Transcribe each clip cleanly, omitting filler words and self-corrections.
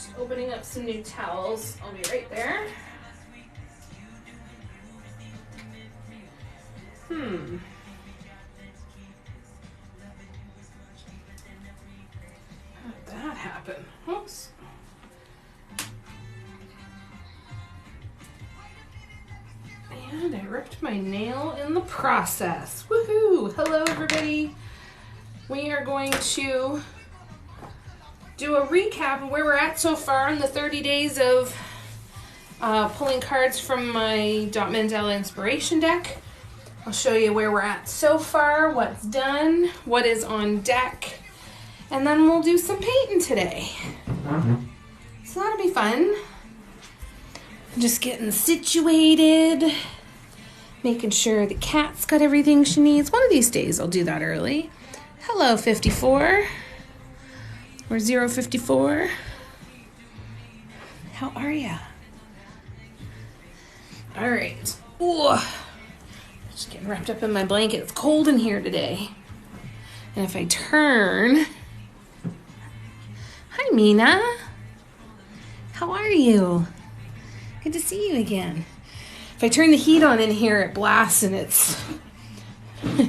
Just opening up some new towels. I'll be right there. How did that happen? Oops. And I ripped my nail in the process. Woohoo! Hello, everybody. We are going to do a recap of where we're at so far in the 30 days of pulling cards from my Dot Mandela Inspiration deck. I'll show you where we're at so far, what's done, what is on deck, and then we'll do some painting today. So that'll be fun. Just getting situated, making sure the cat's got everything she needs. One of these days I'll do that early. Hello, 54. Or 054. How are ya? All right. Ooh. Just getting wrapped up in my blanket. It's cold in here today. And if I turn... Hi, Mina. How are you? Good to see you again. If I turn the heat on in here, it blasts and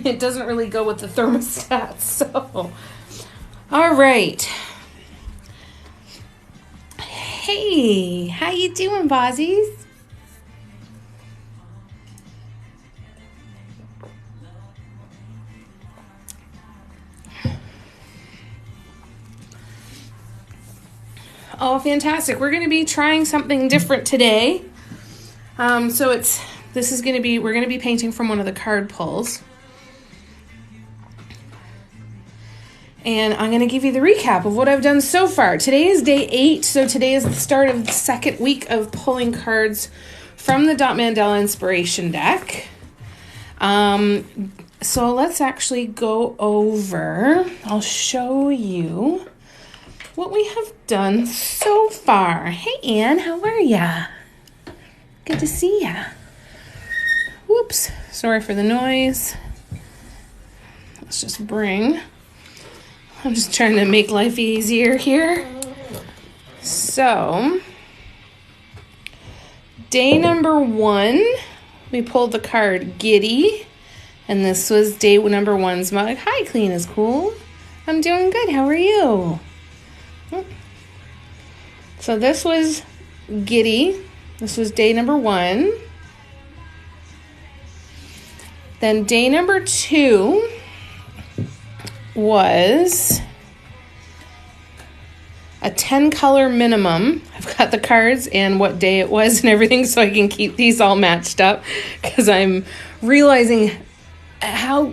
it doesn't really go with the thermostat. So, all right. Hey, how you doing, Bozzies? Oh, fantastic. We're going to be trying something different today. We're going to be painting from one of the card pulls. And I'm going to give you the recap of what I've done so far. Today is day 8, so today is the start of the second week of pulling cards from the Dot Mandela Inspiration deck. So let's actually go over, I'll show you what we have done so far. Hey, Anne, how are ya? Good to see ya. Whoops, sorry for the noise. Let's just I'm just trying to make life easier here. So, day number 1, we pulled the card Giddy, and this was day number 1's mug. Hi, Clean is Cool. I'm doing good. How are you? So this was Giddy. This was day number 1. Then day number 2 was a 10 color minimum. I've got the cards and what day it was and everything so I can keep these all matched up because I'm realizing how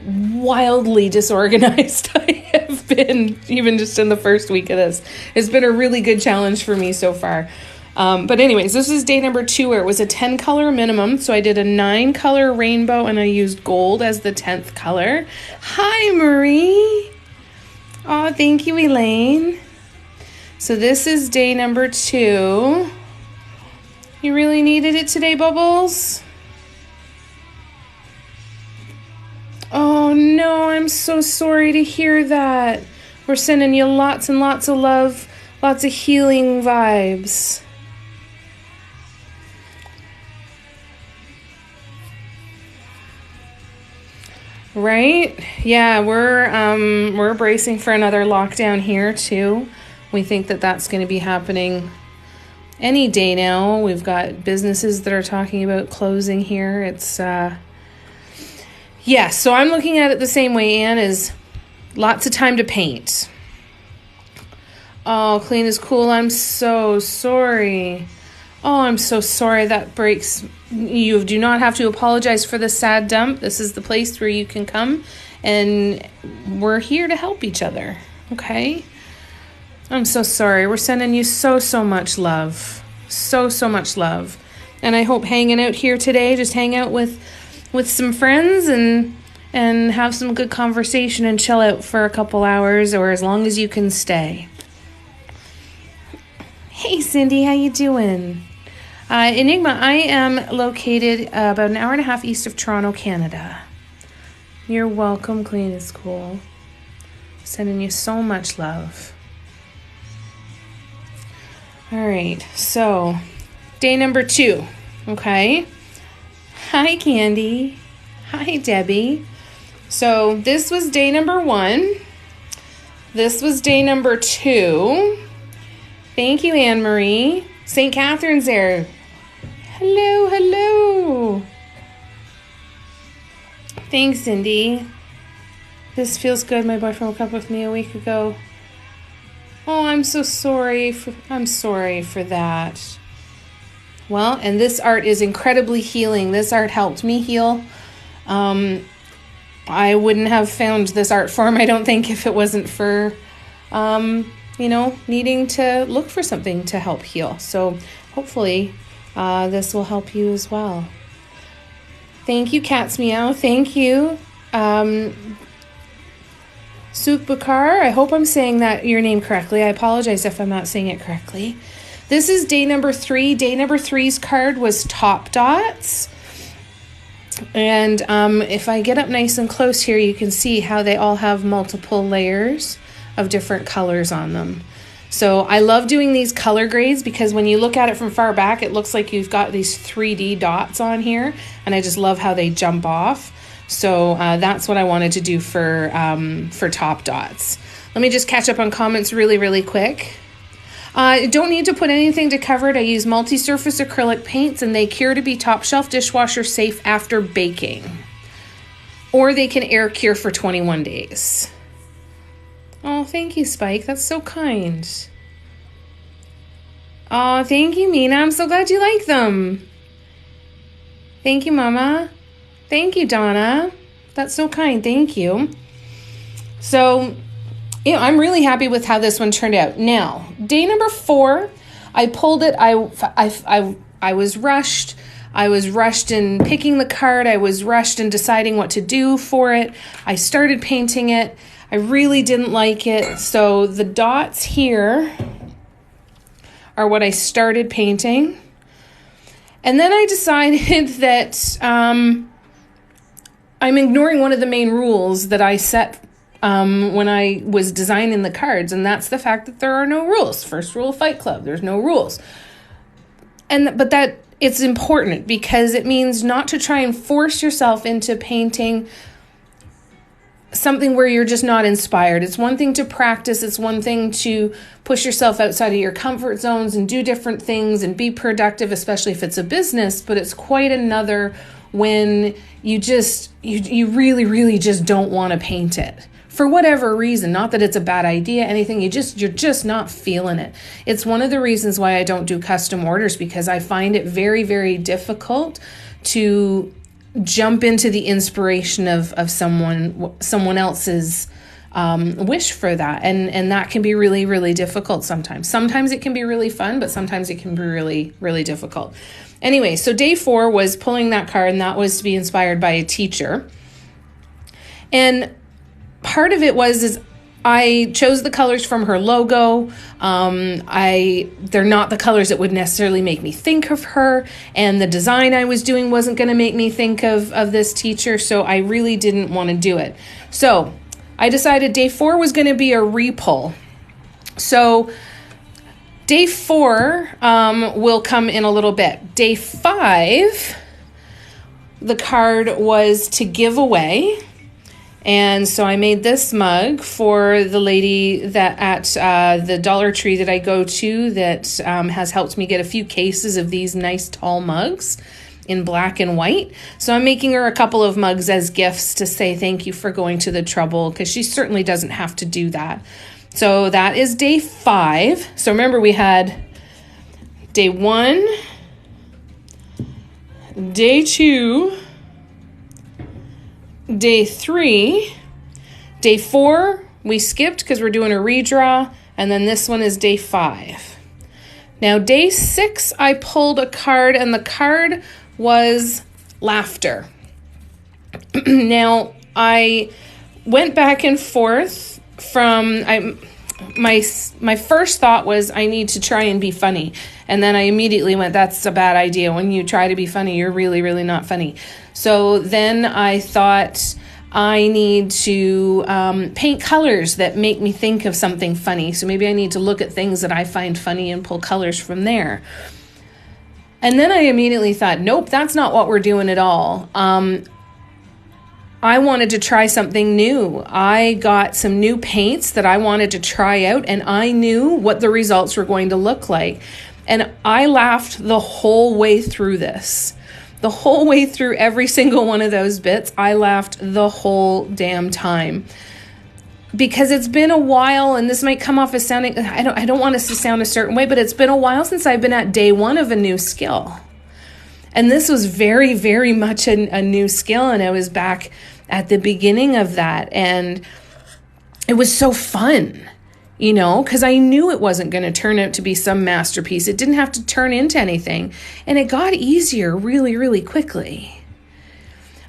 wildly disorganized I have been even just in the first week of this. It's been a really good challenge for me so far. But anyways, this is day number 2 where it was a 10 color minimum. So I did a 9 color rainbow and I used gold as the 10th color. Hi, Marie. Oh, thank you, Elaine. So this is day number 2. You really needed it today, Bubbles? Oh, no, I'm so sorry to hear that. We're sending you lots and lots of love, lots of healing vibes. Right? Yeah, we're bracing for another lockdown here too. We think that that's going to be happening any day now. We've got businesses that are talking about closing here. It's yeah, so I'm looking at it the same way, Anne, is lots of time to paint. Oh, Clean is Cool. I'm so sorry. Oh, I'm so sorry. That breaks. You do not have to apologize for the sad dump. This is the place where you can come and we're here to help each other. Okay? I'm so sorry. We're sending you so much love. So much love. And I hope hanging out here today, just hang out with some friends and have some good conversation and chill out for a couple hours or as long as you can stay. Hey, Cindy, how you doing? Enigma, I am located about an hour and a half east of Toronto, Canada. You're welcome, Clean is Cool. Sending you so much love. All right, so day number 2, okay? Hi, Candy. Hi, Debbie. So this was day number 1. This was day number 2. Thank you, Anne-Marie. St. Catherine's there. Hello, hello. Thanks, Cindy. This feels good. My boyfriend woke up with me a week ago. Oh, I'm so sorry. I'm sorry for that. Well, and this art is incredibly healing. This art helped me heal. I wouldn't have found this art form, I don't think, if it wasn't for, needing to look for something to help heal. So hopefully this will help you as well. Thank you, Cat's Meow. Thank you. Suk Bakar, I hope I'm saying your name correctly. I apologize if I'm not saying it correctly. This is day number 3. Day number 3's card was Top Dots. And if I get up nice and close here, you can see how they all have multiple layers of different colors on them. So I love doing these color grades because when you look at it from far back, it looks like you've got these 3D dots on here. And I just love how they jump off. So that's what I wanted to do for Top Dots. Let me just catch up on comments really, really quick. Don't need to put anything to cover it. I use multi-surface acrylic paints and they cure to be top shelf dishwasher safe after baking. Or they can air cure for 21 days. Oh, thank you, Spike. That's so kind. Oh, thank you, Mina. I'm so glad you like them. Thank you, Mama. Thank you, Donna. That's so kind. Thank you. So, I'm really happy with how this one turned out. Now, day number 4, I pulled it. I was rushed. I was rushed in picking the card. I was rushed in deciding what to do for it. I started painting it. I really didn't like it. So the dots here are what I started painting. And then I decided that I'm ignoring one of the main rules that I set when I was designing the cards, and that's the fact that there are no rules. First rule of Fight Club, there's no rules. But that it's important because it means not to try and force yourself into painting something where you're just not inspired. It's one thing to practice. It's one thing to push yourself outside of your comfort zones and do different things and be productive, especially if it's a business, but it's quite another when you really, really just don't want to paint it. For whatever reason, not that it's a bad idea, anything, you're just not feeling it. It's one of the reasons why I don't do custom orders, because I find it very, very difficult to jump into the inspiration of someone else's wish for that. And that can be really, really difficult sometimes. Sometimes it can be really fun, but sometimes it can be really, really difficult. Anyway, so day 4 was pulling that card, and that was to be inspired by a teacher. And part of it is I chose the colors from her logo. They're not the colors that would necessarily make me think of her, and the design I was doing wasn't going to make me think of this teacher, so I really didn't want to do it. So I decided day 4 was going to be a repull. So day 4 will come in a little bit. Day 5, the card was to give away. And so I made this mug for the lady that at the Dollar Tree that I go to that has helped me get a few cases of these nice tall mugs in black and white. So I'm making her a couple of mugs as gifts to say thank you for going to the trouble, because she certainly doesn't have to do that. So that is day 5. So remember, we had day 1, day 2, day 3, day 4, we skipped because we're doing a redraw, and then this one is day 5. Now, day 6, I pulled a card, and the card was laughter. Now, I went back and forth from, my first thought was I need to try and be funny. And then I immediately went, that's a bad idea. When you try to be funny, you're really, really not funny. So then I thought I need to paint colors that make me think of something funny. So maybe I need to look at things that I find funny and pull colors from there. And then I immediately thought, nope, that's not what we're doing at all. I wanted to try something new. I got some new paints that I wanted to try out, and I knew what the results were going to look like. And I laughed the whole way through this. The whole way through every single one of those bits, I laughed the whole damn time. Because it's been a while, and this might come off as sounding, I don't want us to sound a certain way, but it's been a while since I've been at day one of a new skill. And this was very, very much a new skill, and I was back at the beginning of that. And it was so fun, you know, because I knew it wasn't going to turn out to be some masterpiece. It didn't have to turn into anything. And it got easier really, really quickly.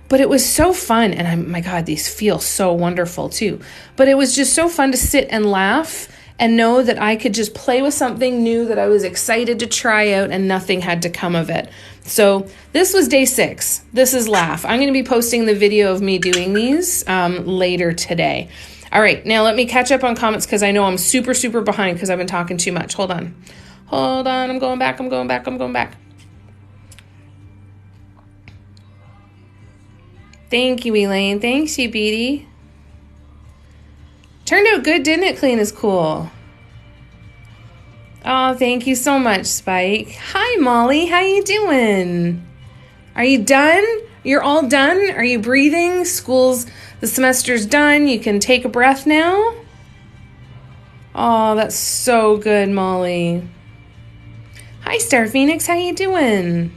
But it was so fun. And my God, these feel so wonderful too. But it was just so fun to sit and laugh and know that I could just play with something new that I was excited to try out, and nothing had to come of it. So this was day 6. This is Laugh. I'm going to be posting the video of me doing these later today. All right, now let me catch up on comments because I know I'm super, super behind because I've been talking too much. Hold on. I'm going back. Thank you, Elaine. Thanks, you, Beatty. Turned out good, didn't it? Clean is cool. Oh, thank you so much, Spike. Hi, Molly. How you doing? Are you done? You're all done? Are you breathing? The semester's done. You can take a breath now? Oh, that's so good, Molly. Hi, Star Phoenix. How you doing?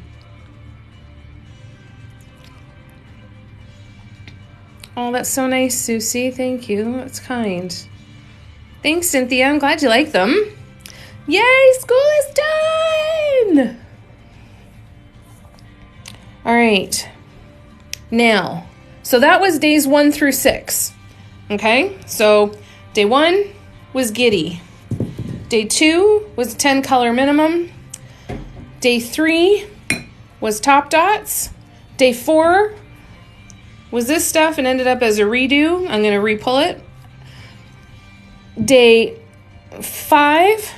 Oh, that's so nice, Susie. Thank you. That's kind. Thanks, Cynthia. I'm glad you like them. Yay, school is done! All right. Now, so that was days 1 through 6. Okay? So day 1 was Giddy. Day 2 was 10 color minimum. Day 3 was Top Dots. Day 4 was this stuff and ended up as a redo. I'm going to re-pull it. Day 5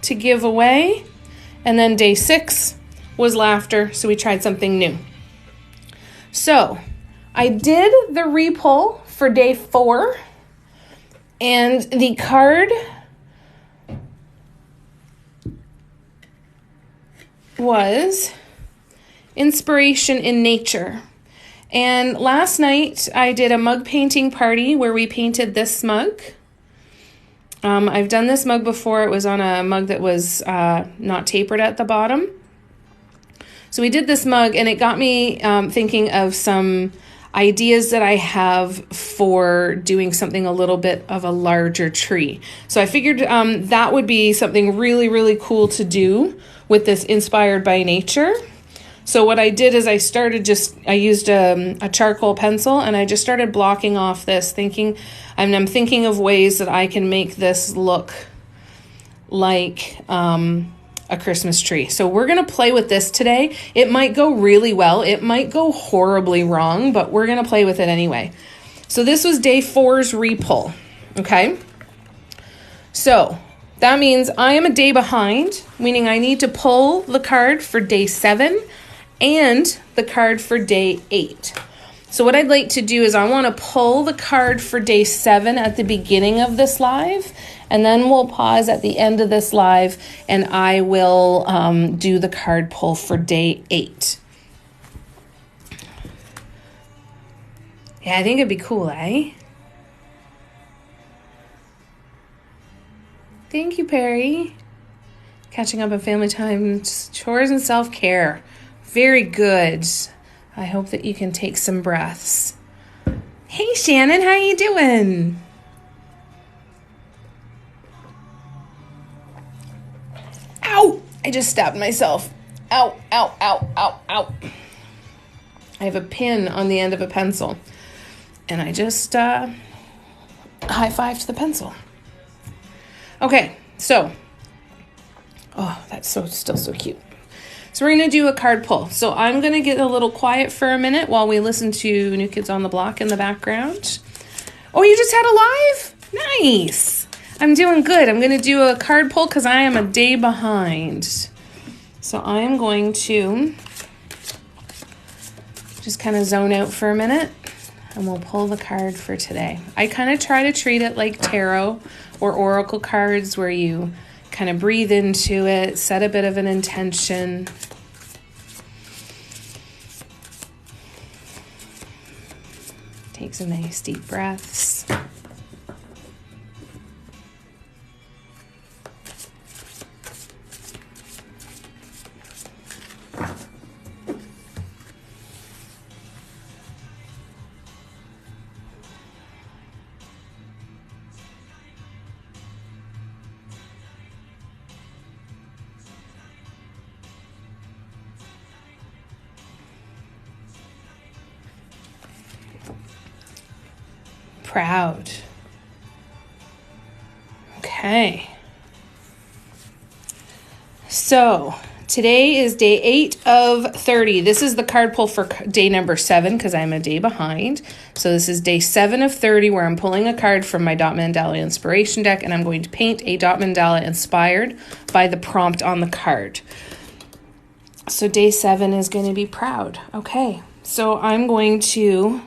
to give away. And then day 6 was Laughter. So we tried something new. So I did the re-pull for day 4. And the card was Inspiration in Nature. And last night I did a mug painting party where we painted this mug. I've done this mug before. It was on a mug that was not tapered at the bottom. So we did this mug, and it got me thinking of some ideas that I have for doing something a little bit of a larger tree. So I figured that would be something really, really cool to do with this Inspired by Nature. So what I did is I used a charcoal pencil, and I just started blocking off this, I'm thinking of ways that I can make this look like a Christmas tree. So we're going to play with this today. It might go really well. It might go horribly wrong, but we're going to play with it anyway. So this was day 4's re-pull. Okay. So that means I am a day behind, meaning I need to pull the card for day 7 and the card for day 8. So what I'd like to do is I want to pull the card for day 7 at the beginning of this live, and then we'll pause at the end of this live, and I will do the card pull for day 8. Yeah, I think it'd be cool, eh? Thank you, Perry. Catching up on family time, chores and self-care. Very good. I hope that you can take some breaths. Hey, Shannon, how you doing? Ow! I just stabbed myself. Ow, ow, ow, ow, ow. I have a pin on the end of a pencil, and I just high-fived the pencil. Okay, so, oh, that's still so cute. So we're going to do a card pull. So I'm going to get a little quiet for a minute while we listen to New Kids on the Block in the background. Oh, you just had a live? Nice. I'm doing good. I'm going to do a card pull because I am a day behind. So I am going to just kind of zone out for a minute and we'll pull the card for today. I kind of try to treat it like tarot or oracle cards where you kind of breathe into it, set a bit of an intention. Take some nice deep breaths. Proud. Okay. So today is day 8 of 30. This is the card pull for day number 7 because I'm a day behind. So this is day 7 of 30 where I'm pulling a card from my Dot Mandala Inspiration deck and I'm going to paint a Dot Mandala inspired by the prompt on the card. So day 7 is going to be proud. Okay. So I'm going to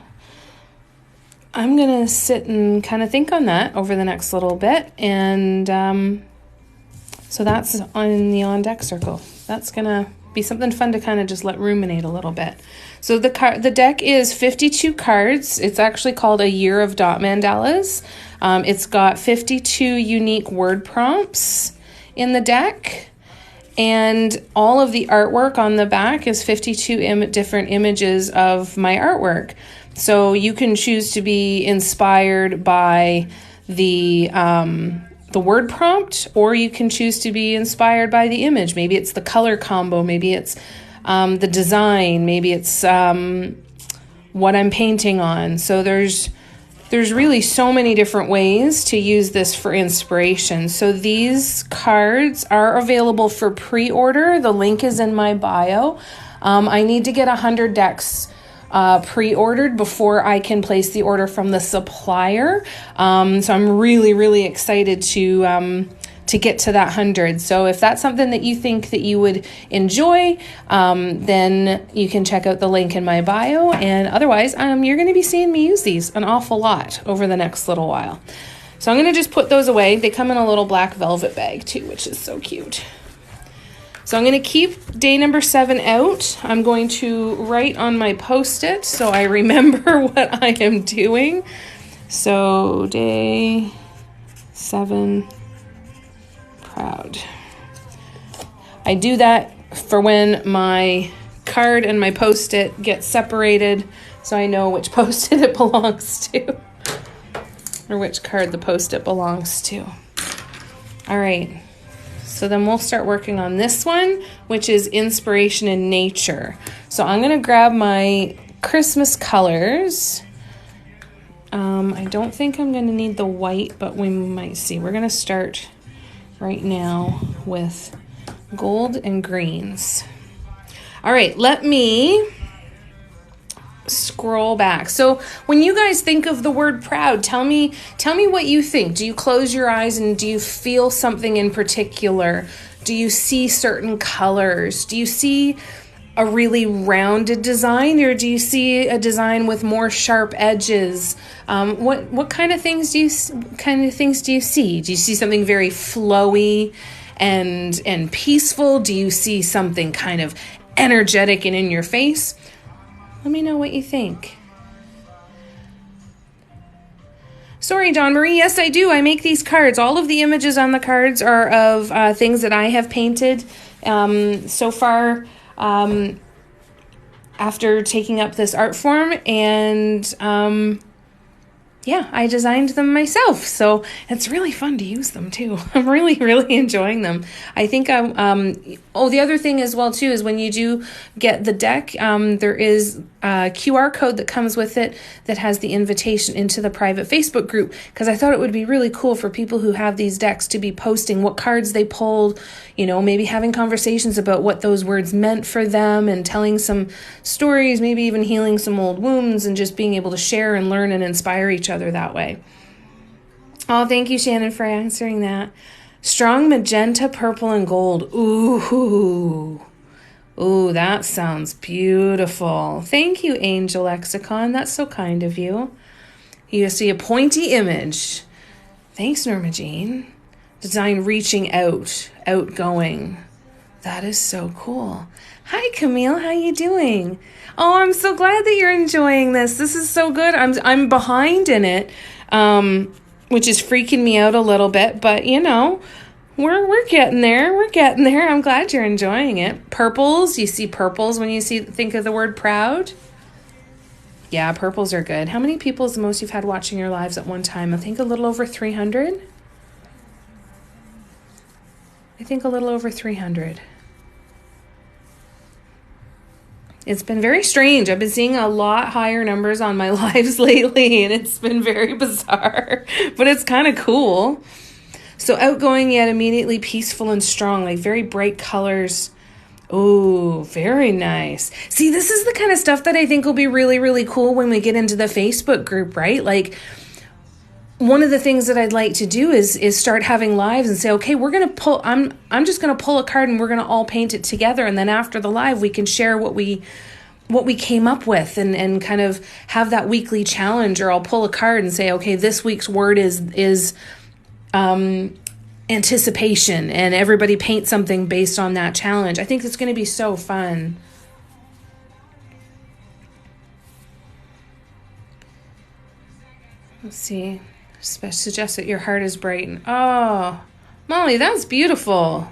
sit and kind of think on that over the next little bit. And so that's on the on deck circle. That's going to be something fun to kind of just let ruminate a little bit. So the deck is 52 cards. It's actually called A Year of Dot Mandalas. It's got 52 unique word prompts in the deck. And all of the artwork on the back is 52 different images of my artwork. So you can choose to be inspired by the word prompt, or you can choose to be inspired by the image. Maybe it's the color combo, maybe it's the design, maybe it's what I'm painting on. So there's really so many different ways to use this for inspiration. So these cards are available for pre-order. The link is in my bio. I need to get 100 decks pre-ordered before I can place the order from the supplier. So I'm really, really excited to get to that 100. So if that's something that you think that you would enjoy, then you can check out the link in my bio. And otherwise, you're going to be seeing me use these an awful lot over the next little while. So I'm going to just put those away. They come in a little black velvet bag too, which is so cute. So I'm going to keep day number 7 out. I'm going to write on my Post-it so I remember what I am doing. So day 7, proud. I do that for when my card and my Post-it get separated so I know which Post-it it belongs to, or which card the Post-it belongs to. All right. So then we'll start working on this one, which is inspiration in nature. So I'm going to grab my Christmas colors. I don't think I'm going to need the white, but we might see. We're going to start right now with gold and greens. All right, let me scroll back. So when you guys think of the word proud, tell me what you think. Do you close your eyes and do you feel something in particular? Do you see certain colors? Do you see a really rounded design, or do you see a design with more sharp edges? What kind of things do you see? Do you see something very flowy and peaceful? Do you see something kind of energetic and in your face? Let me know what you think. Sorry, Dawn Marie. Yes, I do. I make these cards. All of the images on the cards are of things that I have painted so far after taking up this art form. And yeah, I designed them myself, so it's really fun to use them too. I'm really, really enjoying them. I think the other thing as well too is when you do get the deck, there is a QR code that comes with it that has the invitation into the private Facebook group, because I thought it would be really cool for people who have these decks to be posting what cards they pulled, maybe having conversations about what those words meant for them and telling some stories, maybe even healing some old wounds, and just being able to share and learn and inspire each other that way. Oh, thank you, Shannon, for answering that. Strong magenta, purple, and gold. Ooh, that sounds beautiful. Thank you, Angel Lexicon. That's so kind of you. You see a pointy image. Thanks, Norma Jean. Design reaching out, outgoing. That is so cool. Hi, Camille. How you doing? Oh, I'm so glad that you're enjoying this. This is so good. I'm behind in it, which is freaking me out a little bit. But we're getting there. We're getting there. I'm glad you're enjoying it. Purples. You see purples when you think of the word proud. Yeah, purples are good. How many people is the most you've had watching your lives at one time? I think a little over 300. I think a little over 300. It's been very strange. I've been seeing a lot higher numbers on my lives lately, and it's been very bizarre, but it's kind of cool. So outgoing yet immediately peaceful and strong, like very bright colors. Oh, very nice. See, this is the kind of stuff that I think will be really, really cool when we get into the Facebook group, right? Like, one of the things that I'd like to do is start having lives and say, okay, we're going to pull, I'm just going to pull a card and we're going to all paint it together. And then after the live, we can share what we came up with and kind of have that weekly challenge, or I'll pull a card and say, okay, this week's word is anticipation, and everybody paint something based on that challenge. I think it's going to be so fun. Let's see. Suggest that your heart is bright. Oh, Molly, that's beautiful.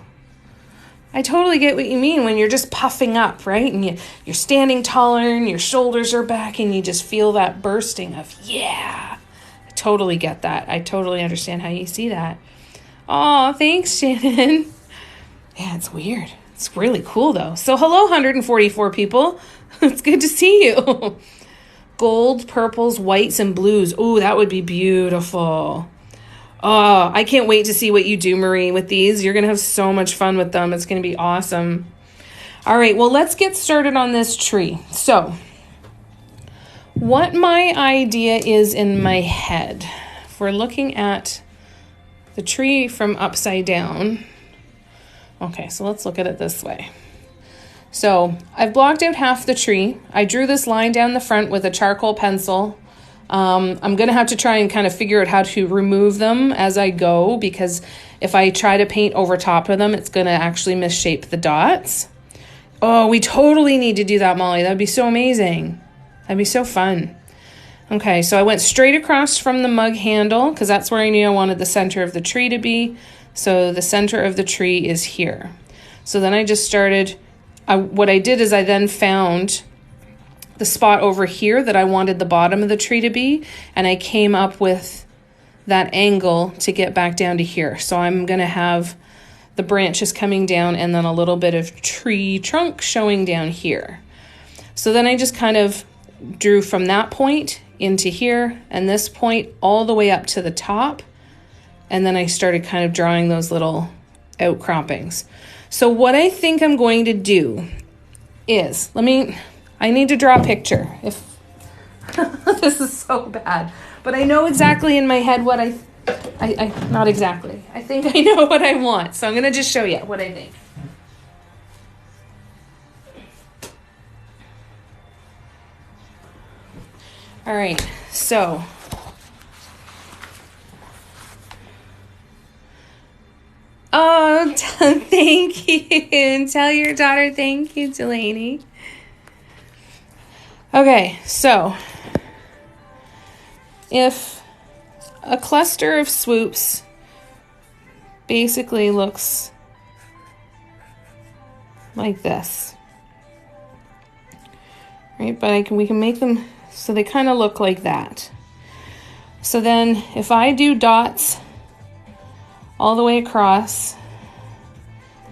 I totally get what you mean when you're just puffing up, right? And you're standing taller and your shoulders are back and you just feel that bursting of, yeah. I totally get that. I totally understand how you see that. Oh, thanks, Shannon. Yeah, it's weird. It's really cool, though. So hello, 144 people. It's good to see you. Gold, purples, whites, and blues. Ooh, that would be beautiful. Oh, I can't wait to see what you do, Marie, with these. You're going to have so much fun with them. It's going to be awesome. All right, well, let's get started on this tree. So, what my idea is in my head, if we're looking at the tree from upside down. Okay, so let's look at it this way. So I've blocked out half the tree. I drew this line down the front with a charcoal pencil. I'm going to have to try and kind of figure out how to remove them as I go, because if I try to paint over top of them, it's going to actually misshape the dots. Oh, we totally need to do that, Molly. That would be so amazing. That'd be so fun. Okay, so I went straight across from the mug handle because that's where I knew I wanted the center of the tree to be. So the center of the tree is here. So then I just started... what I did is I then found the spot over here that I wanted the bottom of the tree to be, and I came up with that angle to get back down to here. So I'm going to have the branches coming down and then a little bit of tree trunk showing down here. So then I just kind of drew from that point into here and this point all the way up to the top, and then I started kind of drawing those little outcroppings. So what I think I'm going to do is, I need to draw a picture. If this is so bad, but I know exactly in my head what I not exactly. I think I know what I want. So I'm going to just show you what I think. All right. So oh, thank you. Tell your daughter thank you, Delaney. Okay, so if a cluster of swoops basically looks like this, right? But we can make them so they kind of look like that. So then if I do dots all the way across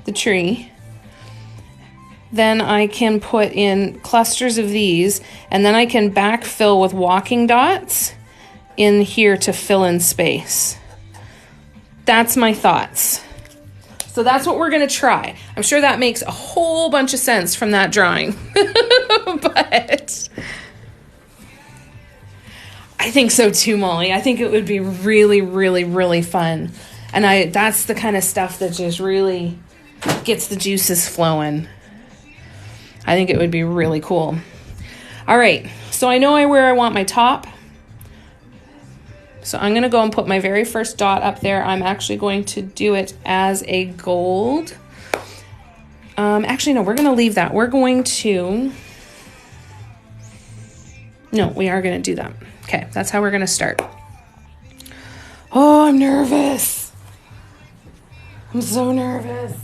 the tree, then I can put in clusters of these, and then I can backfill with walking dots in here to fill in space. That's my thoughts. So that's what we're gonna try. I'm sure that makes a whole bunch of sense from that drawing. But I think so too, Molly. I think it would be really, really, really fun. And that's the kind of stuff that just really gets the juices flowing. I think it would be really cool. All right, so I know where I want my top. So I'm gonna go and put my very first dot up there. I'm actually going to do it as a gold. Actually, no, we're gonna leave that. We're going to, no, we are gonna do that. Okay, that's how we're gonna start. Oh, I'm nervous. I'm so nervous.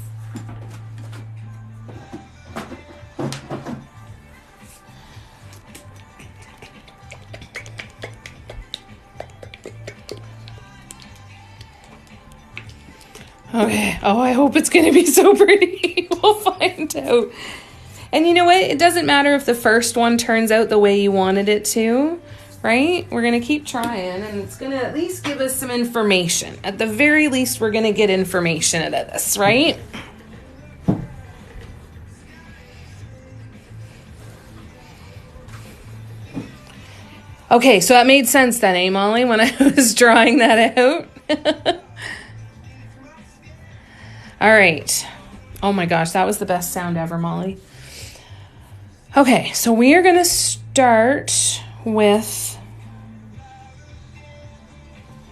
Okay. Oh, I hope it's going to be so pretty. We'll find out. And you know what? It doesn't matter if the first one turns out the way you wanted it to, right? We're going to keep trying, and it's going to at least give us some information. At the very least, we're going to get information out of this, right? Okay, so that made sense then, eh, Molly, when I was drawing that out? All right. Oh my gosh, that was the best sound ever, Molly. Okay, so we are going to start with,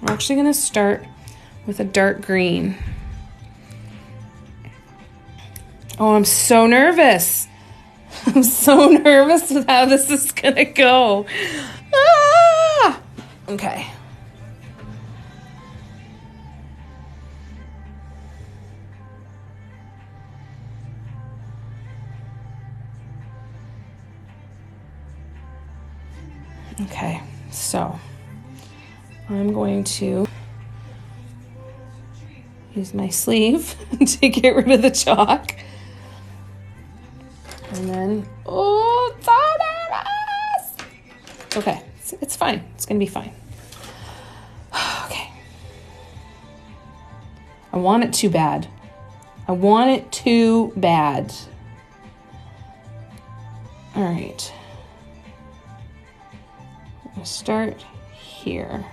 we're actually going to start with a dark green. Oh, I'm so nervous. I'm so nervous with how this is going to go. Ah! Okay. Okay, so I'm going to use my sleeve to get rid of the chalk. And then, oh, so nervous! Okay, it's fine. It's going to be fine. Okay. I want it too bad. I want it too bad. All right. We'll start here.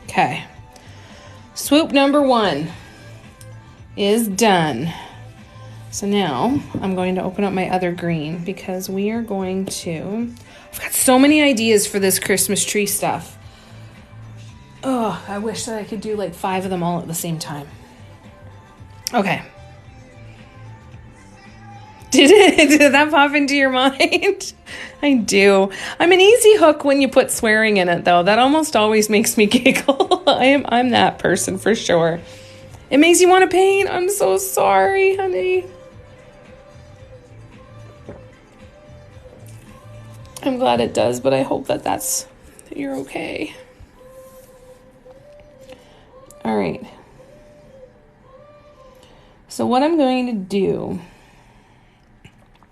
Okay. Swoop number 1 is done. So now I'm going to open up my other green because we are going to, I've got so many ideas for this Christmas tree stuff. Oh, I wish that I could do like 5 of them all at the same time. Okay. Did that pop into your mind? I do. I'm an easy hook when you put swearing in it, though. That almost always makes me giggle. I'm that person for sure. It makes you want to paint. I'm so sorry, honey. I'm glad it does, but I hope that you're okay. All right. So what I'm going to do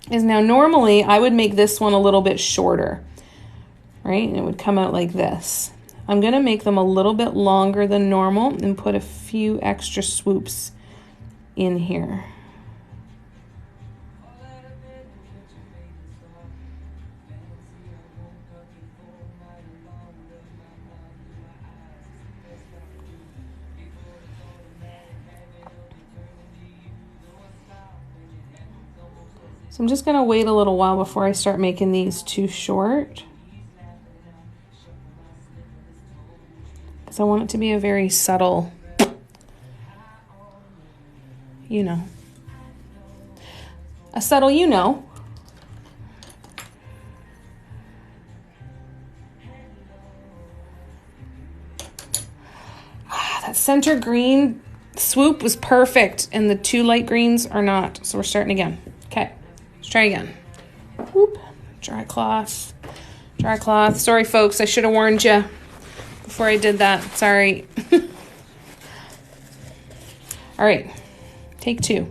is now normally I would make this one a little bit shorter, right? And it would come out like this. I'm going to make them a little bit longer than normal and put a few extra swoops in here. So I'm just going to wait a little while before I start making these too short, because I want it to be a very subtle, a subtle, center green swoop was perfect, and the two light greens are not. So we're starting again. Okay, let's try again. Whoop. Dry cloth. Dry cloth. Sorry, folks. I should have warned you before I did that. Sorry. All right. Take two.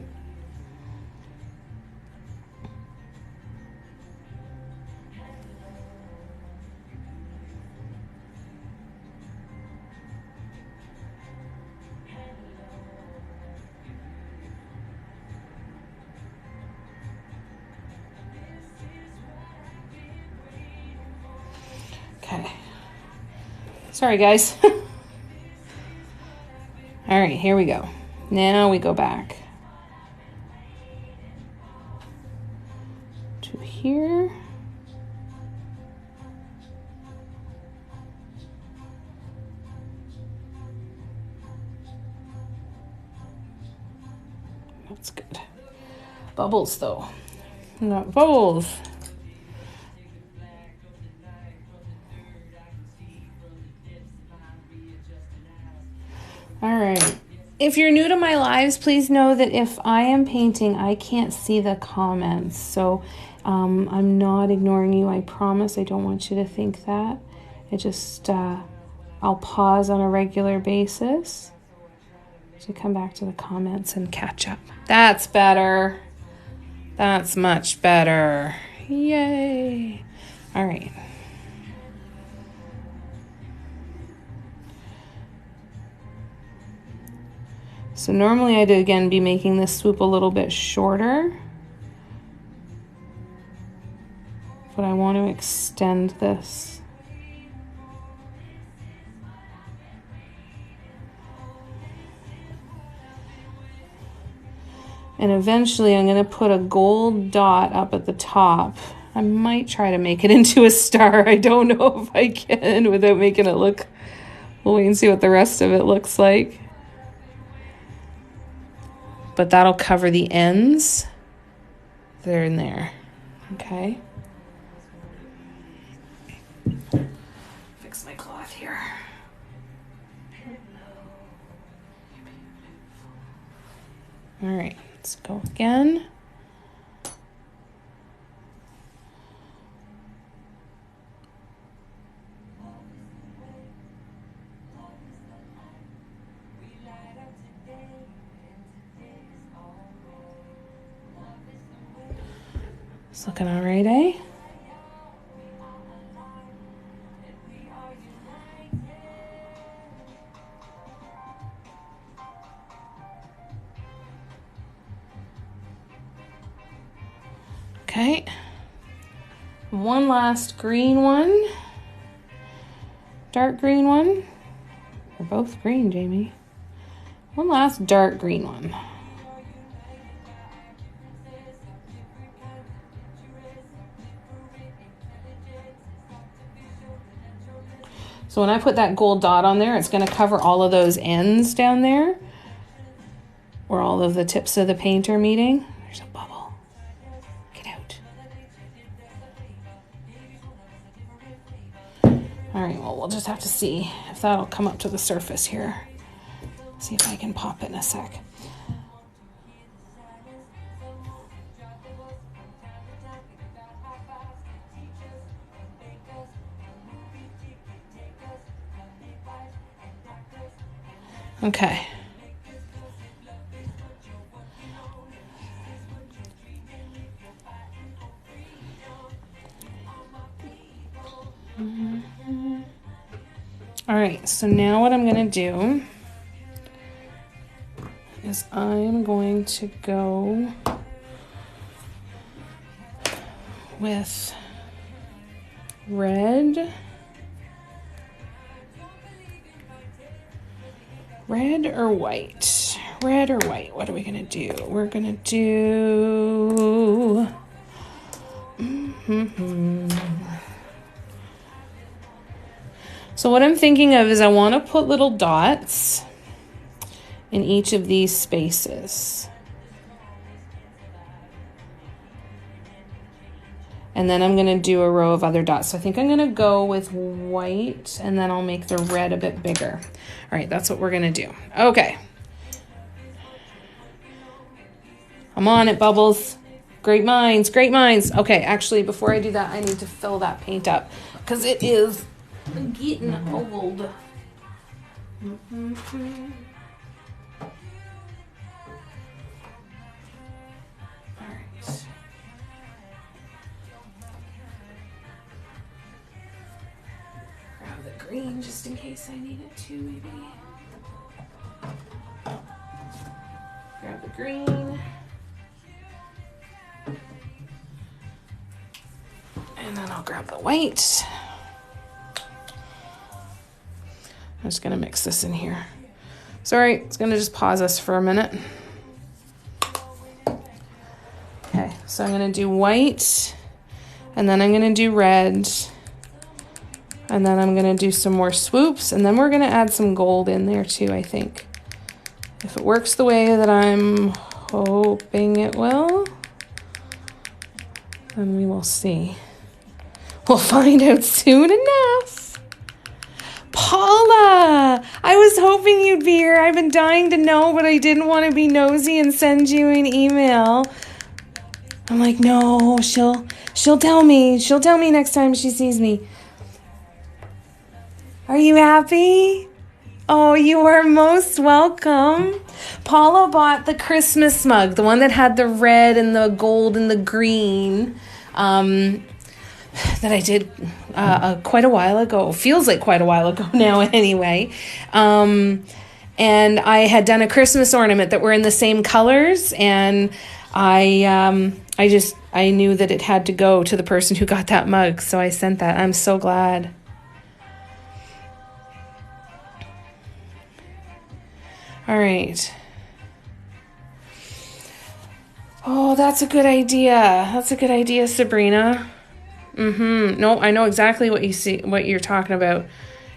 Okay. Sorry, guys. All right, here we go. Now we go back to here. That's good. Bubbles, though. Not bubbles. All right. If you're new to my lives, please know that if I am painting, I can't see the comments. So I'm not ignoring you. I promise. I don't want you to think that. I just, I'll pause on a regular basis to come back to the comments and catch up. That's better. That's much better. Yay. All right. So normally I'd again be making this swoop a little bit shorter, but I want to extend this. And eventually I'm going to put a gold dot up at the top. I might try to make it into a star. I don't know if I can without making it look. We'll wait and see what the rest of it looks like. But that'll cover the ends. They're in there. Okay. Fix my cloth here. All right, let's go again. It's looking all right, eh? Okay. One last green one. Dark green one. They're both green, Jamie. One last dark green one. So when I put that gold dot on there, it's going to cover all of those ends down there, where all of the tips of the paint are meeting. There's a bubble. Get out. All right, well, we'll just have to see if that'll come up to the surface here. See if I can pop it in a sec. Okay. All right, so now what I'm going to do is I'm going to go with red. Red or white? Red or white? What are we going to do? We're going to do... So what I'm thinking of is I want to put little dots in each of these spaces. And then I'm going to do a row of other dots. So I think I'm going to go with white, and then I'll make the red a bit bigger. All right, that's what we're going to do. Okay. I'm on it, Bubbles. Great minds, great minds. Okay, actually, before I do that, I need to fill that paint up because it is getting old. All right. Grab the green just in case I need it to, maybe. Grab the green. And then I'll grab the white. I'm just gonna mix this in here. Sorry, it's gonna just pause us for a minute. Okay, so I'm gonna do white, and then I'm gonna do red, and then I'm gonna do some more swoops, and then we're gonna add some gold in there too, I think. If it works the way that I'm hoping it will, then we will see. We'll find out soon enough. Paula, I was hoping you'd be here. I've been dying to know, but I didn't want to be nosy and send you an email. I'm like, no, she'll tell me. She'll tell me next time she sees me. Are you happy? Oh, you are most welcome. Paula bought the Christmas mug, the one that had the red and the gold and the green. That I did quite a while ago. Feels like quite a while ago now anyway. And I had done a Christmas ornament that were in the same colors, and I knew that it had to go to the person who got that mug, so I sent that. I'm so glad. All right. Oh, that's a good idea. That's a good idea, Sabrina. No, I know exactly what you're talking about.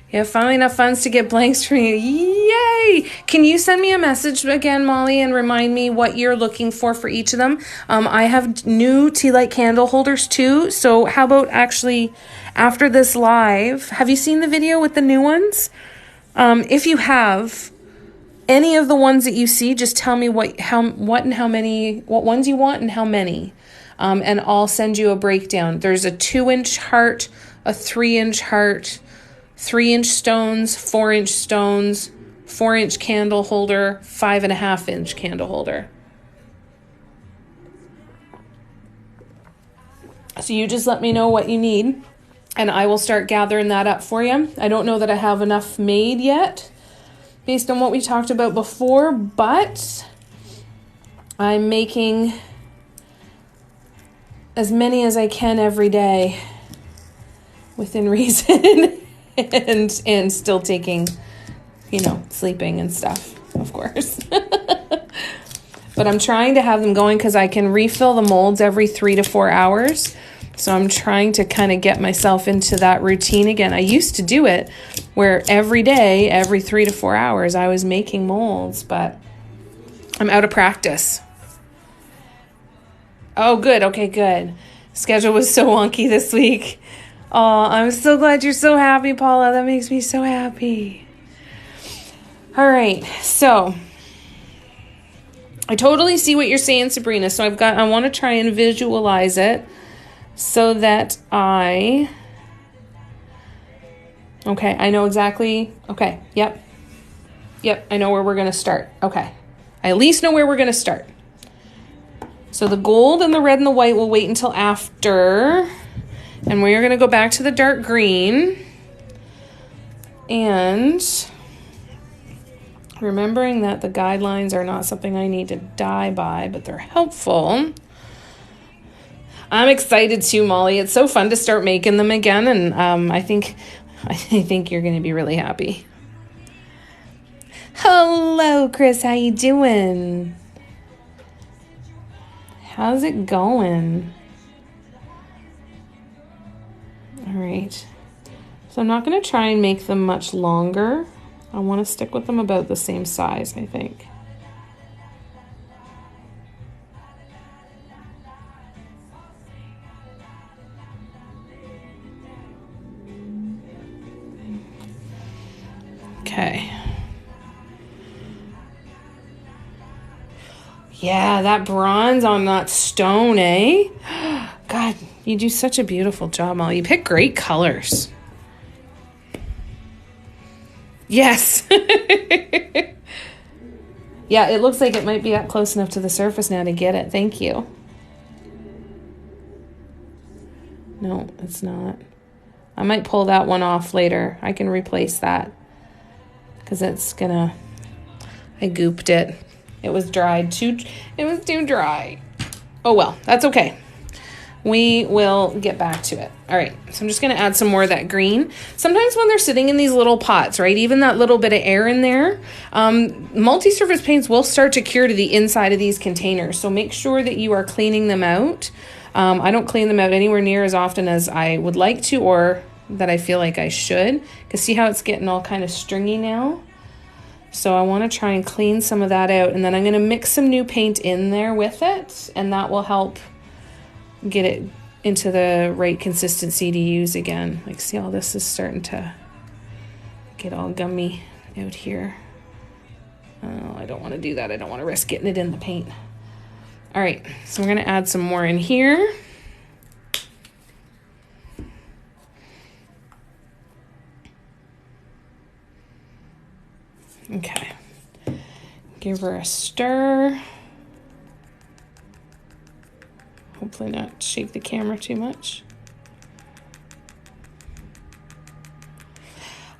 Yeah, finally enough funds to get blanks from you. Yay! Can you send me a message again, Molly, and remind me what you're looking for each of them? I have new tea light candle holders too. So how about actually after this live, have you seen the video with the new ones? If you have any of the ones that you see, just tell me what ones you want and how many. And I'll send you a breakdown. There's a 2-inch heart, a 3-inch heart, 3-inch stones, 4-inch stones, 4-inch candle holder, 5.5-inch candle holder. So you just let me know what you need, and I will start gathering that up for you. I don't know that I have enough made yet, based on what we talked about before, but I'm making as many as I can every day within reason and still taking, sleeping and stuff, of course. But I'm trying to have them going because I can refill the molds every 3 to 4 hours. So I'm trying to kind of get myself into that routine again. I used to do it where every day, every 3 to 4 hours, I was making molds, but I'm out of practice. Oh, good. Okay, good. Schedule was so wonky this week. Oh, I'm so glad you're so happy, Paula. That makes me so happy. All right, so I totally see what you're saying, Sabrina. So I want to try and visualize it so that I know exactly. Okay, yep, I know where we're going to start. Okay, I at least know where we're going to start. So the gold and the red and the white will wait until after. And we're going to go back to the dark green. And remembering that the guidelines are not something I need to die by, but they're helpful. I'm excited too, Molly. It's so fun to start making them again. And I think you're going to be really happy. Hello, Chris. How you doing? How's it going? All right. So I'm not going to try and make them much longer. I want to stick with them about the same size, I think. Okay. Yeah, that bronze on that stone, eh? God, you do such a beautiful job, Molly. You pick great colors. Yes. Yeah, it looks like it might be up close enough to the surface now to get it. Thank you. No, it's not. I might pull that one off later. I can replace that because it's gonna... I gooped it. It was dried too... It was too dry. Oh well, that's okay. We will get back to it. All right, so I'm just going to add some more of that green. Sometimes when they're sitting in these little pots, right, even that little bit of air in there, multi-surface paints will start to cure to the inside of these containers. So make sure that you are cleaning them out. I don't clean them out anywhere near as often as I would like to or that I feel like I should. Because see how it's getting all kind of stringy now? So I want to try and clean some of that out. And then I'm going to mix some new paint in there with it. And that will help get it into the right consistency to use again. Like, see, all this is starting to get all gummy out here. Oh, I don't want to do that. I don't want to risk getting it in the paint. All right, so we're going to add some more in here. Okay. Give her a stir. Hopefully not shake the camera too much.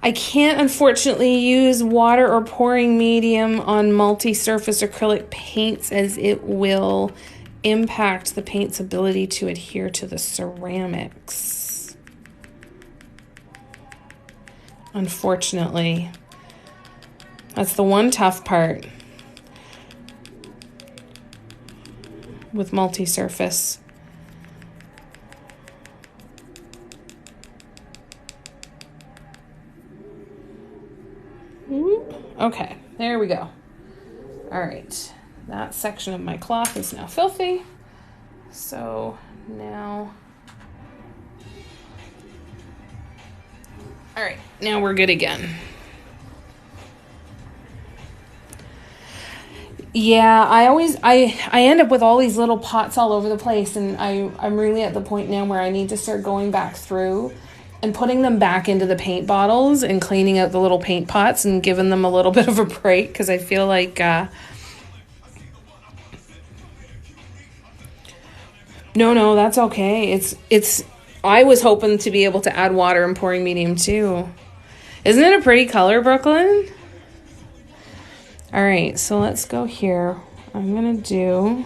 I can't unfortunately use water or pouring medium on multi-surface acrylic paints as it will impact the paint's ability to adhere to the ceramics. Unfortunately. That's the one tough part with multi-surface. Okay, there we go. All right, that section of my cloth is now filthy. So now, all right, now we're good again. Yeah, I end up with all these little pots all over the place, and I'm really at the point now where I need to start going back through and putting them back into the paint bottles and cleaning out the little paint pots and giving them a little bit of a break because I feel like no, that's okay. It's I was hoping to be able to add water and pouring medium too. Isn't it a pretty color, Brooklyn? All right, so let's go here. I'm gonna do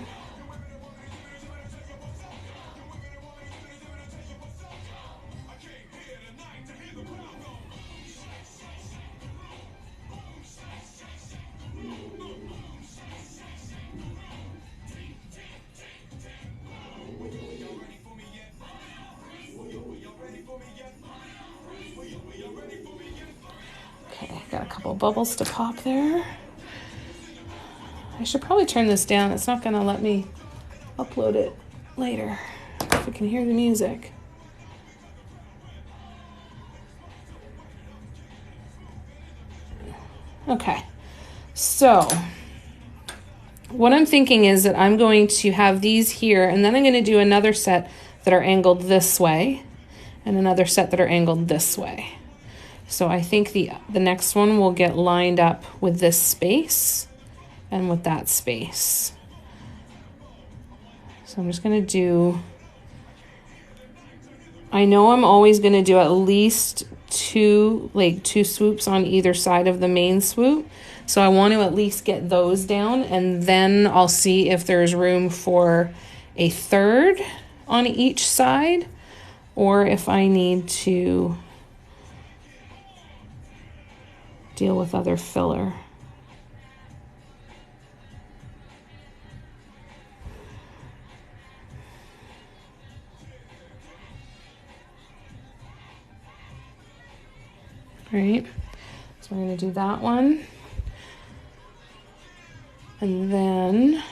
got a couple bubbles to pop there. I should probably turn this down. It's not going to let me upload it later if we can hear the music. Okay, so what I'm thinking is that I'm going to have these here, and then I'm going to do another set that are angled this way and another set that are angled this way. So I think the next one will get lined up with this space and with that space. So I'm just going to do, I know I'm always going to do at least two swoops on either side of the main swoop. So I want to at least get those down, and then I'll see if there's room for a third on each side, or if I need to deal with other filler. All right, so we're going to do that one. And then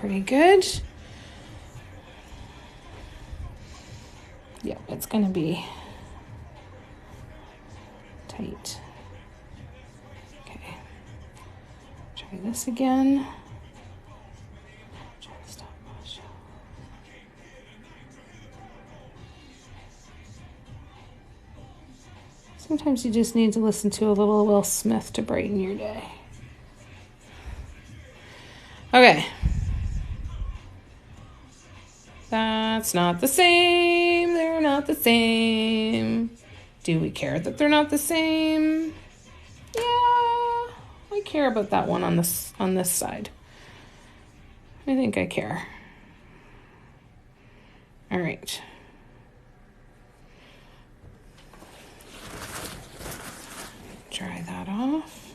pretty good. Yeah, it's going to be tight. Okay. Try this again. Try the stop motion. Sometimes you just need to listen to a little Will Smith to brighten your day. Okay. That's not the same. They're not the same. Do we care that they're not the same? Yeah, I care about that one on this side. I think I care. All right. Dry that off.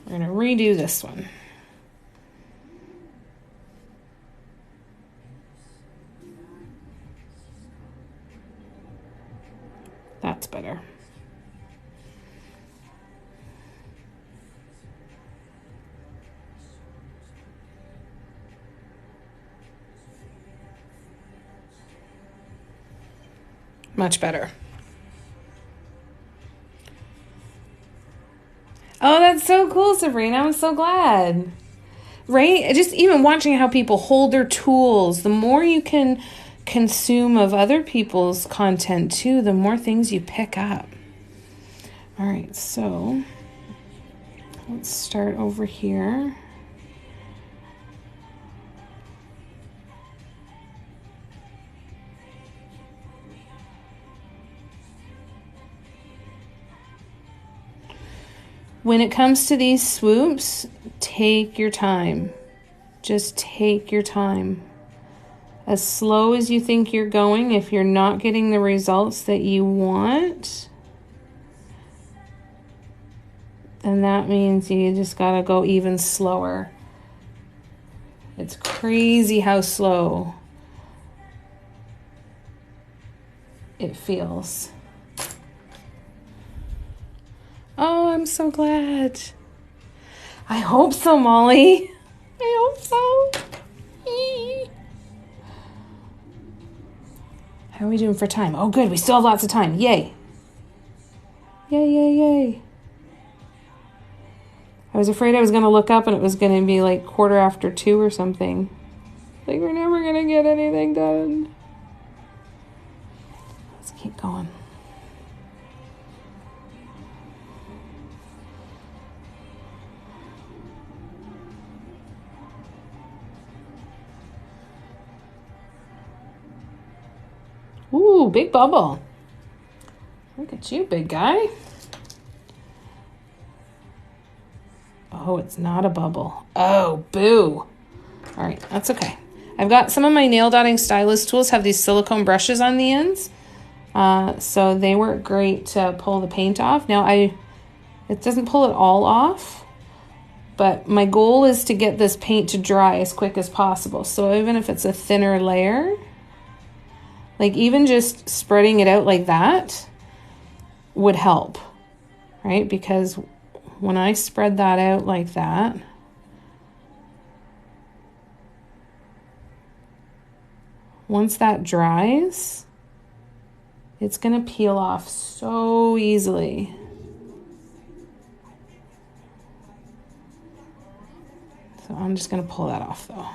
We're going to redo this one. That's better. Much better. Oh, that's so cool, Sabrina. I'm so glad. Right? Just even watching how people hold their tools, the more you can consume of other people's content too, the more things you pick up. All right, so let's start over here. When it comes to these swoops, take your time. Just take your time. As slow as you think you're going, if you're not getting the results that you want, then that means you just gotta go even slower. It's crazy how slow it feels. Oh, I'm so glad. I hope so, Molly. I hope so. How are we doing for time? Oh, good. We still have lots of time. Yay. Yay, yay, yay. I was afraid I was going to look up and it was going to be like 2:15 or something. Like, we're never going to get anything done. Let's keep going. Ooh, big bubble. Look at you, big guy. Oh, it's not a bubble. Oh, boo. All right, that's okay. I've got some of my nail dotting stylus tools have these silicone brushes on the ends. So they work great to pull the paint off. Now, it doesn't pull it all off, but my goal is to get this paint to dry as quick as possible. So even if it's a thinner layer, like even just spreading it out like that would help, right? Because when I spread that out like that, once that dries, it's going to peel off so easily. So I'm just going to pull that off though.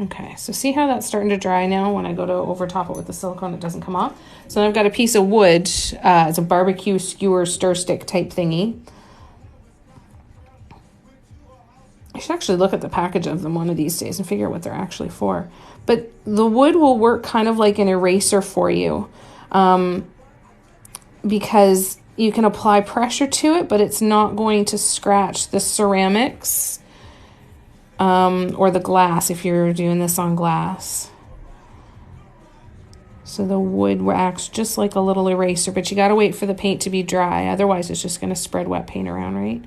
Okay, so see how that's starting to dry now? When I go to over top it with the silicone, it doesn't come off. So I've got a piece of wood. It's a barbecue skewer stir stick type thingy. I should actually look at the package of them one of these days and figure out what they're actually for. But the wood will work kind of like an eraser for you, because you can apply pressure to it, but it's not going to scratch the ceramics or the glass if you're doing this on glass. So the wood acts just like a little eraser, but you got to wait for the paint to be dry. Otherwise, it's just going to spread wet paint around, right?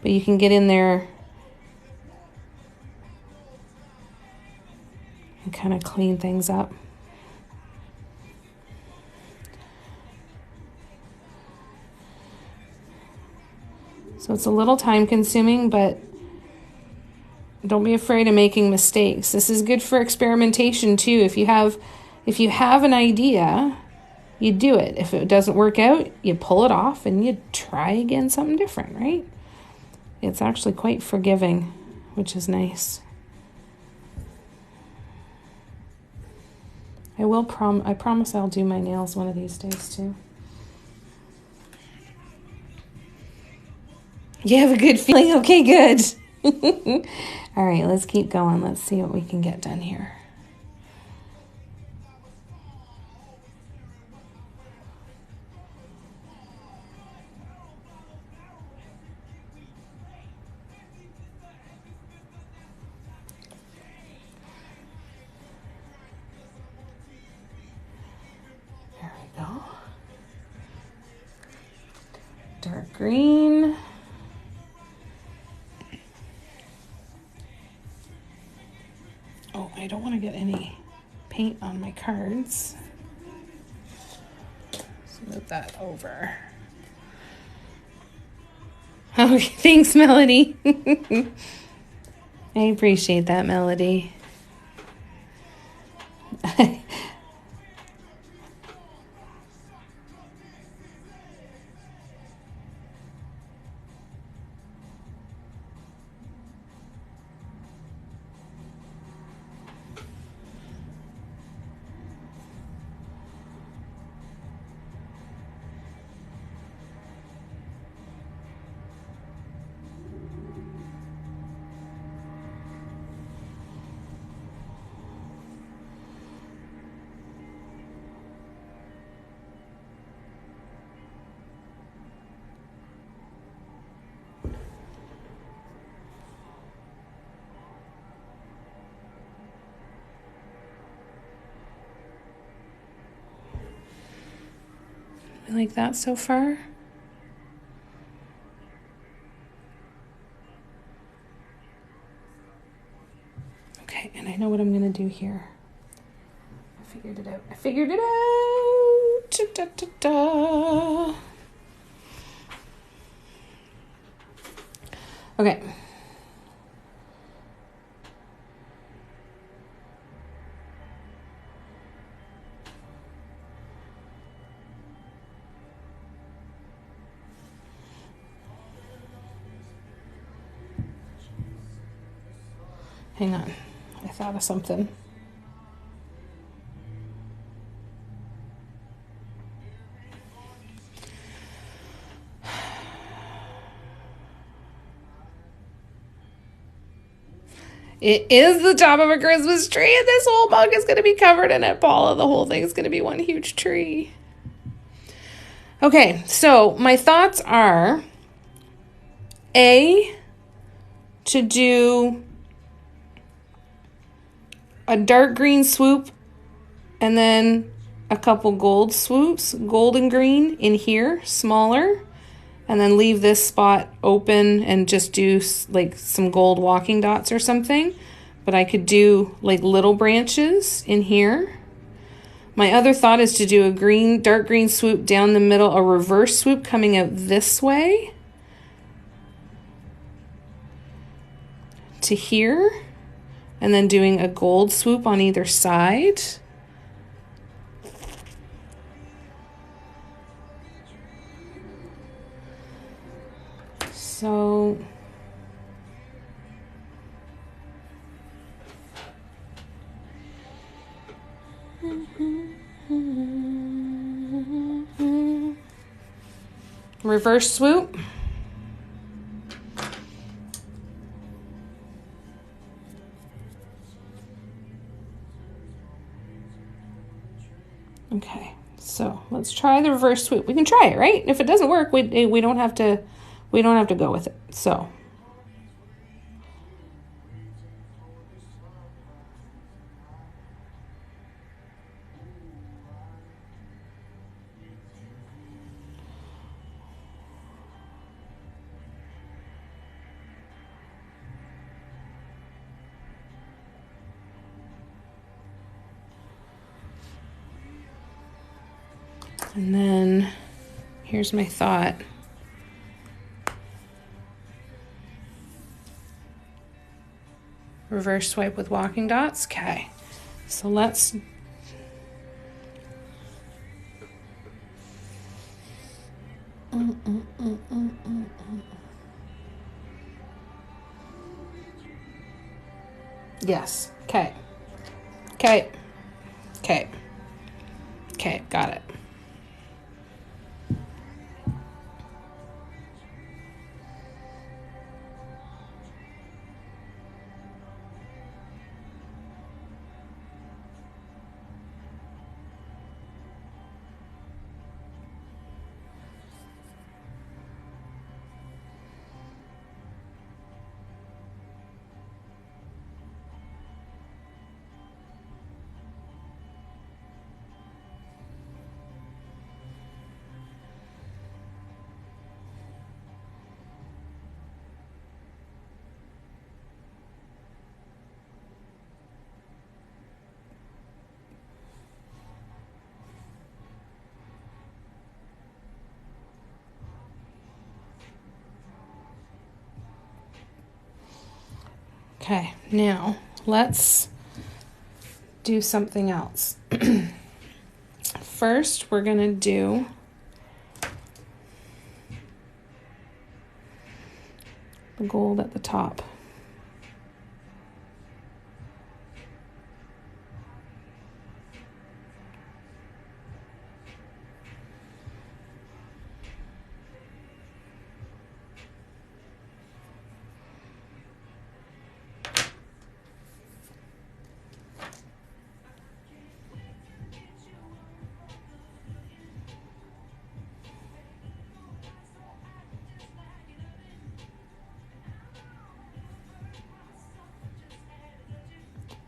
But you can get in there and kind of clean things up. So it's a little time consuming, but don't be afraid of making mistakes. This is good for experimentation too. If you have an idea, you do it. If it doesn't work out, you pull it off and you try again something different, right? It's actually quite forgiving, which is nice. I promise I'll do my nails one of these days too. You have a good feeling? Okay, good. All right, let's keep going. Let's see what we can get done here. There we go. Dark green. Oh, I don't want to get any paint on my cards. Let's move that over. Oh, thanks, Melody. I appreciate that, Melody. Like that so far? Okay, and I know what I'm gonna do here. I figured it out. Da, da, da. Okay. Hang on, I thought of something. It is the top of a Christmas tree, and this whole mug is going to be covered in it, Paula. The whole thing is going to be one huge tree. Okay, so my thoughts are A, to do a dark green swoop and then a couple gold swoops, gold and green in here, smaller, and then leave this spot open and just do like some gold walking dots or something. But I could do like little branches in here. My other thought is to do a green, dark green swoop down the middle, a reverse swoop coming out this way to here, and then doing a gold swoop on either side. So reverse swoop. Okay, so let's try the reverse swoop. We can try it, right? If it doesn't work, we don't have to go with it. So and then here's my thought. Reverse swipe with walking dots. Okay. So let's Yes. Okay. Okay. Okay. Okay, got it. Okay, now let's do something else. First, we're going to do the gold at the top.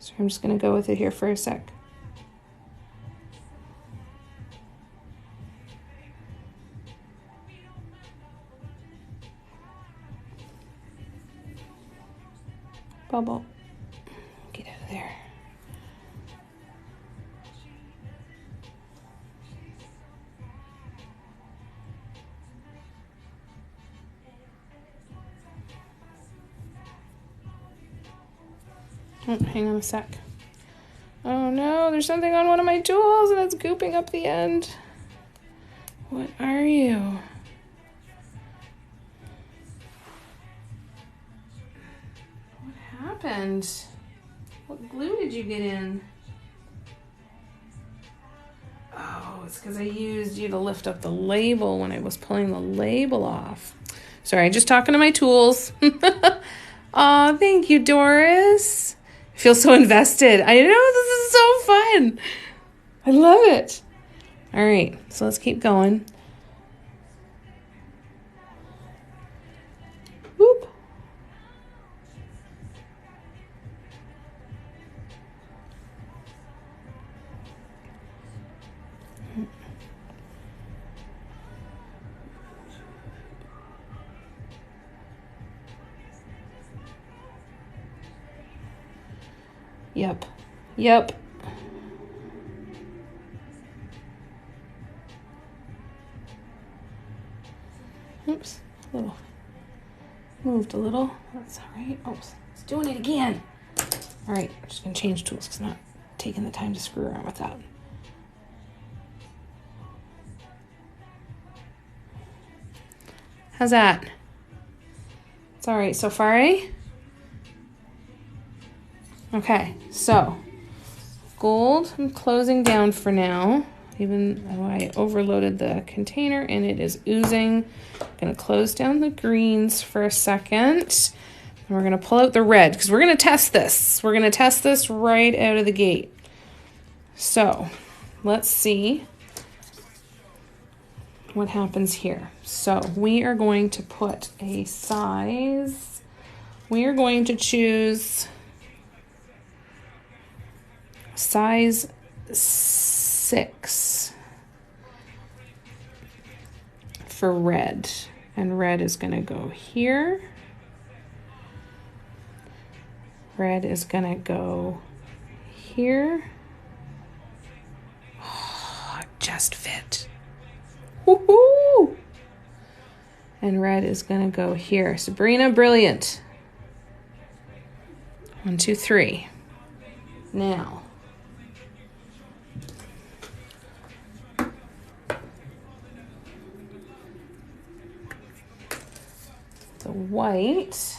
So I'm just going to go with it here for a sec. Bubble. Get out of there. Oh, hang on a sec. Oh no, there's something on one of my tools and it's gooping up the end. What are you? What happened? What glue did you get in? Oh, it's because I used you to lift up the label when I was pulling the label off. Sorry, just talking to my tools. Aw, thank you, Doris. I feel so invested. I know, this is so fun. I love it. All right, so let's keep going. Whoop. Yep. Yep. Oops. A little. Moved a little. That's all right. Oops. It's doing it again. All right. I'm just going to change tools because I'm not taking the time to screw around with that. How's that? It's all right so far, eh? Okay, so gold, I'm closing down for now, even though I overloaded the container and it is oozing. I'm going to close down the greens for a second. And we're going to pull out the red because we're going to test this. We're going to test this right out of the gate. So let's see what happens here. So we are going to put a size. We are going to choose size 6 for red, and red is going to go here. Red is going to go here. Oh, it just fit. Woohoo! And red is going to go here. Sabrina, brilliant. 1, 2, 3. Now, the white.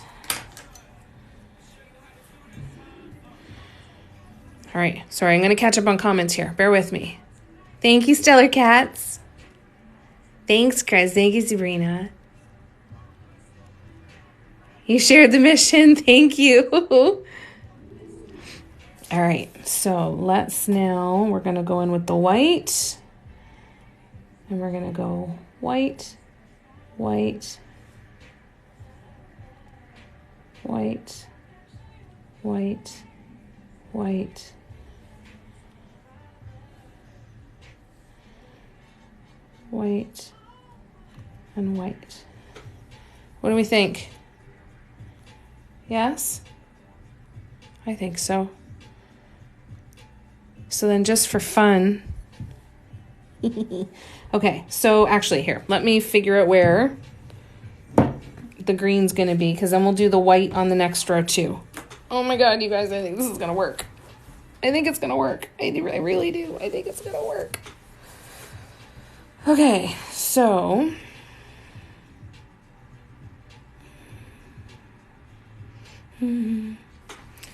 All right, sorry, I'm going to catch up on comments here. Bear with me. Thank you, Stellar Cats. Thanks, Chris. Thank you, Sabrina. You shared the mission. Thank you. All right, so we're going to go in with the white. And we're going to go white, white, white, white, white, white, and white. What do we think? Yes? I think so. So then just for fun. Okay, so actually here, let me figure out where the green's going to be, because then we'll do the white on the next row too. Oh my God, you guys, I think this is going to work. I think it's going to work. I really do. I think it's going to work. Okay, so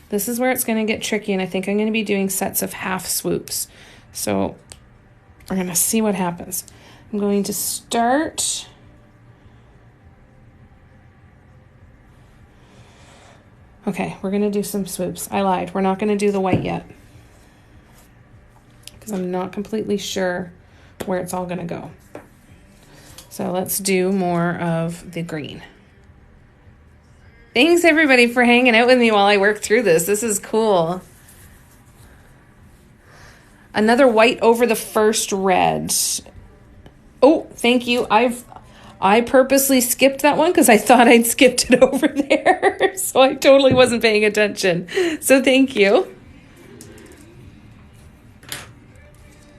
this is where it's going to get tricky, and I think I'm going to be doing sets of half swoops. So we're going to see what happens. I'm going to start. Okay, we're going to do some swoops. I lied. We're not going to do the white yet, because I'm not completely sure where it's all going to go. So let's do more of the green. Thanks, everybody, for hanging out with me while I work through this. This is cool. Another white over the first red. Oh, thank you. I purposely skipped that one because I thought I'd skipped it over there. So I totally wasn't paying attention. So thank you.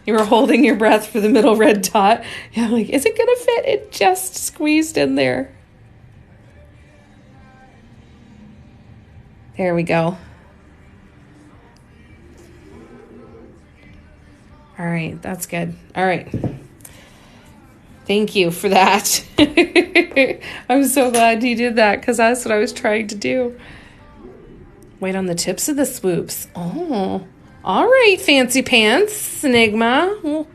You were holding your breath for the middle red dot. Yeah, like, is it going to fit? It just squeezed in there. There we go. All right, that's good. All right. Thank you for that. I'm so glad you did that, because that's what I was trying to do. Wait on the tips of the swoops. Oh, all right, Fancy Pants, Enigma. Well,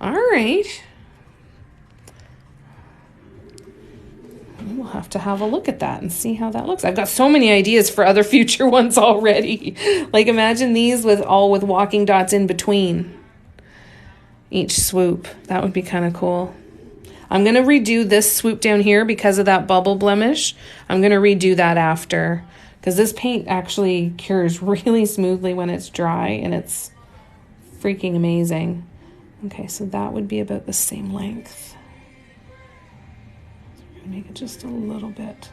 all right. We'll have to have a look at that and see how that looks. I've got so many ideas for other future ones already. Like, imagine these with walking dots in between each swoop. That would be kind of cool. I'm going to redo this swoop down here because of that bubble blemish. I'm going to redo that after, because this paint actually cures really smoothly when it's dry, and it's freaking amazing. Okay, so that would be about the same length. Make it just a little bit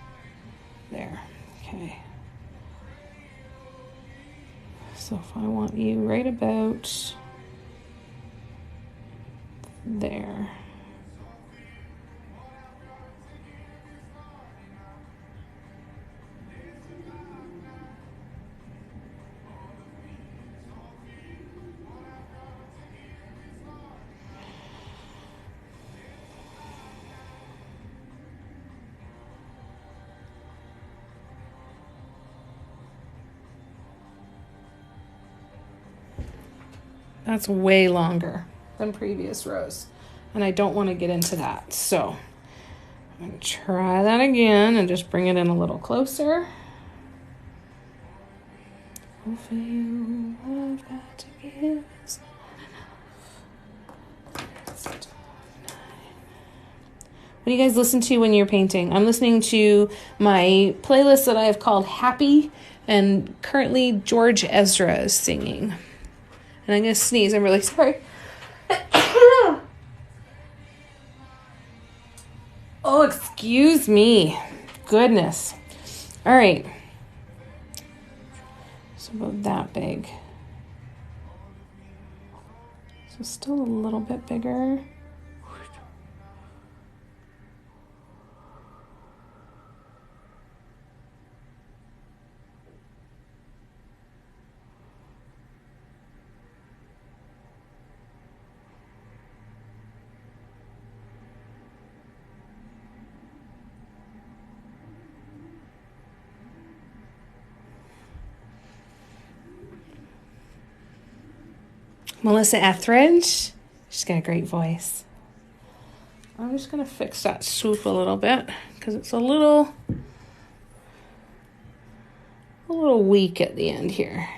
there. Okay. So if I want you right about there. That's way longer than previous rows, and I don't want to get into that. So I'm going to try that again and just bring it in a little closer. For you, I've got to give. What do you guys listen to when you're painting? I'm listening to my playlist that I have called Happy, and currently George Ezra is singing. And I'm going to sneeze. I'm really sorry. Oh, excuse me. Goodness. All right. So about that big. So still a little bit bigger. Melissa Etheridge. She's got a great voice. I'm just going to fix that swoop a little bit because it's a little weak at the end here.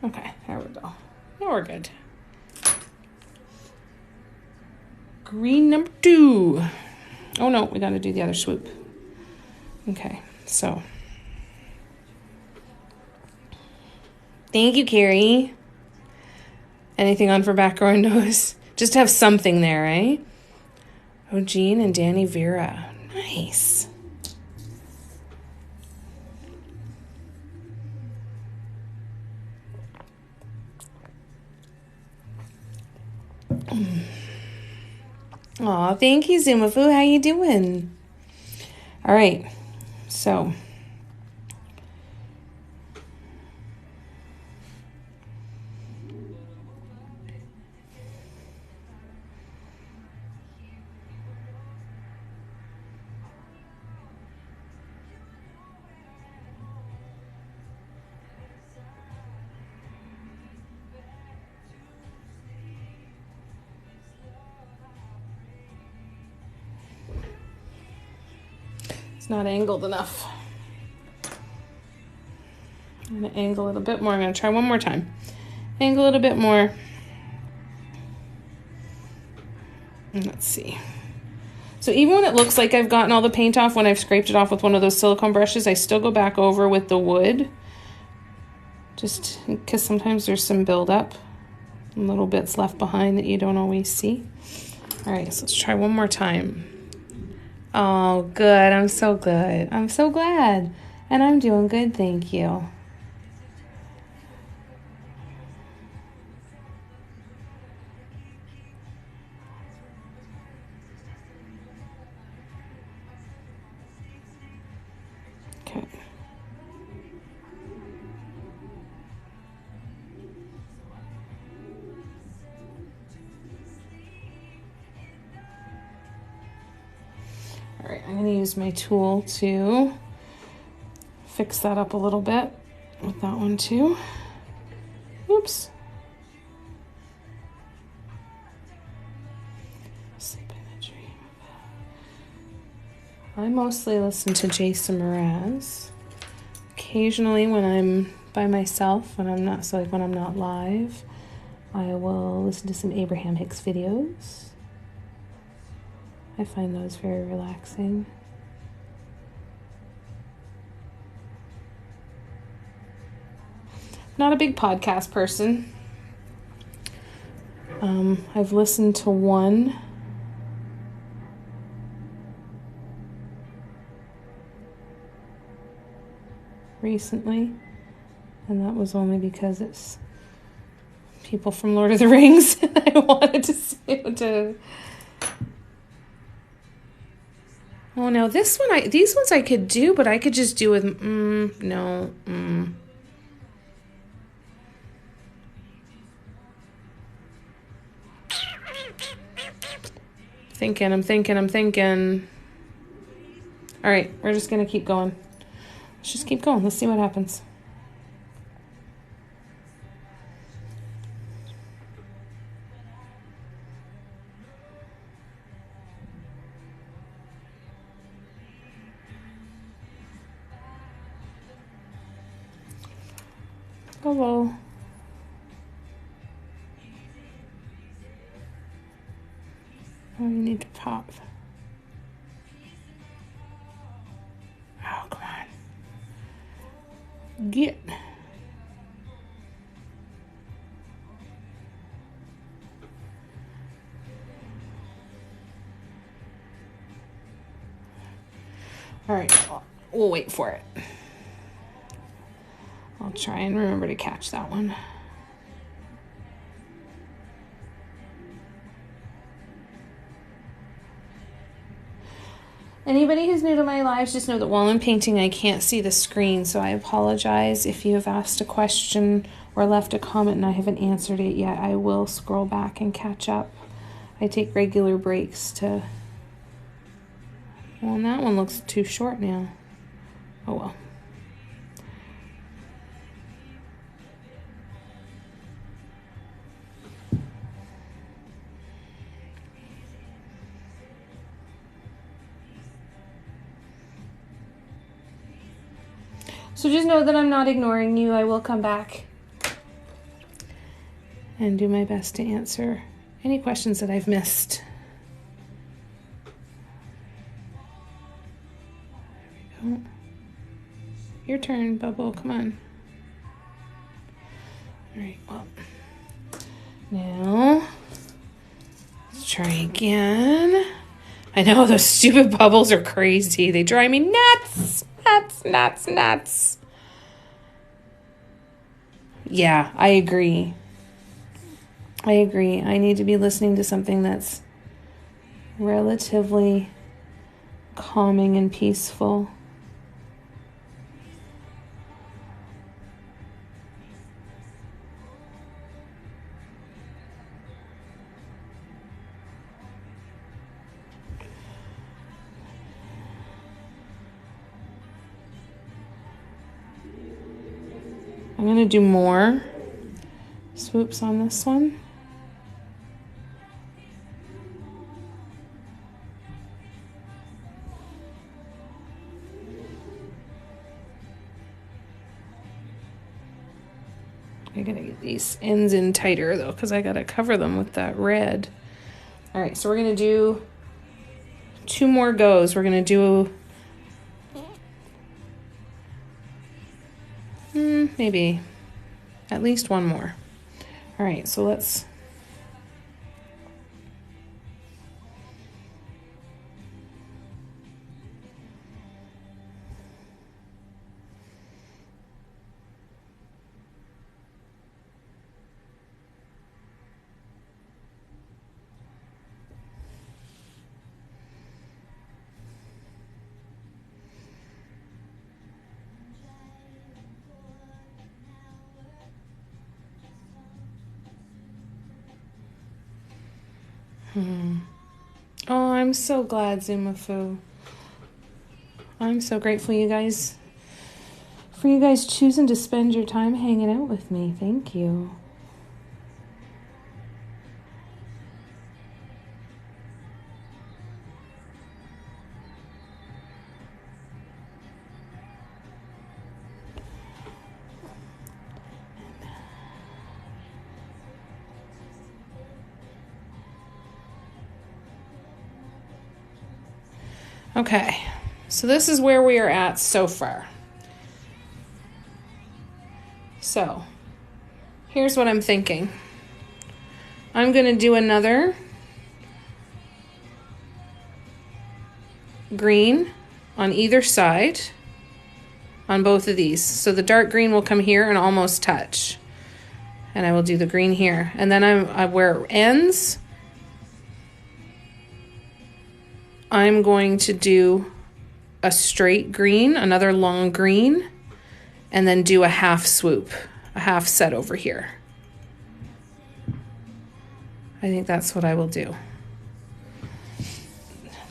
Okay, there we go. Now we're good. Green number 2. Oh no, we got to do the other swoop. Okay, so. Thank you, Carrie. Anything on for background noise? Just have something there, eh? Oh, Jean and Danny Vera. Nice. Aw, thank you, Zumafu. How you doing? All right, so not angled enough. I'm going to angle it a bit more. I'm going to try one more time. Angle it a bit more. And let's see. So even when it looks like I've gotten all the paint off, when I've scraped it off with one of those silicone brushes, I still go back over with the wood. Just because sometimes there's some buildup and little bits left behind that you don't always see. All right, so let's try one more time. Oh, good. I'm so good. I'm so glad. And I'm doing good, thank you. Okay. All right, I'm going to use my tool to fix that up a little bit with that one too. Oops. Sleep in a dream. I mostly listen to Jason Mraz. Occasionally when I'm by myself, when I'm not live, I will listen to some Abraham Hicks videos. I find those very relaxing. Not a big podcast person. I've listened to one. Recently, and that was only because it's people from Lord of the Rings. I wanted to see to. Oh no, these ones I could do, but I could just do with no. I'm thinking. All right, we're just gonna keep going. Let's just keep going. Let's see what happens. Hello. Oh, you need to pop. Oh, come on. Get. All right, we'll wait for it. I'll try and remember to catch that one. Anybody who's new to my lives, just know that while I'm painting, I can't see the screen, so I apologize if you have asked a question or left a comment and I haven't answered it yet. I will scroll back and catch up. I take regular breaks to... Well, and that one looks too short now. Oh well. So just know that I'm not ignoring you. I will come back and do my best to answer any questions that I've missed. There we go. Your turn, Bubble. Come on. All right, well. Now, let's try again. I know those stupid bubbles are crazy. They drive me nuts. Nuts. Yeah, I agree. I need to be listening to something that's relatively calming and peaceful. I'm going to do more swoops on this one. I gotta get these ends in tighter though, because I gotta cover them with that red. All right, so we're gonna do 2 more goes. We're gonna do maybe at least 1 more. All right, so let's Oh, I'm so glad, Zumafu. I'm so grateful for you guys choosing to spend your time hanging out with me. Thank you. Okay, so this is where we are at so far. So, here's what I'm thinking. I'm going to do another green on either side on both of these. So the dark green will come here and almost touch. And I will do the green here. And then where it ends, I'm going to do a straight green, another long green, and then do a half swoop, a half set over here. I think that's what I will do.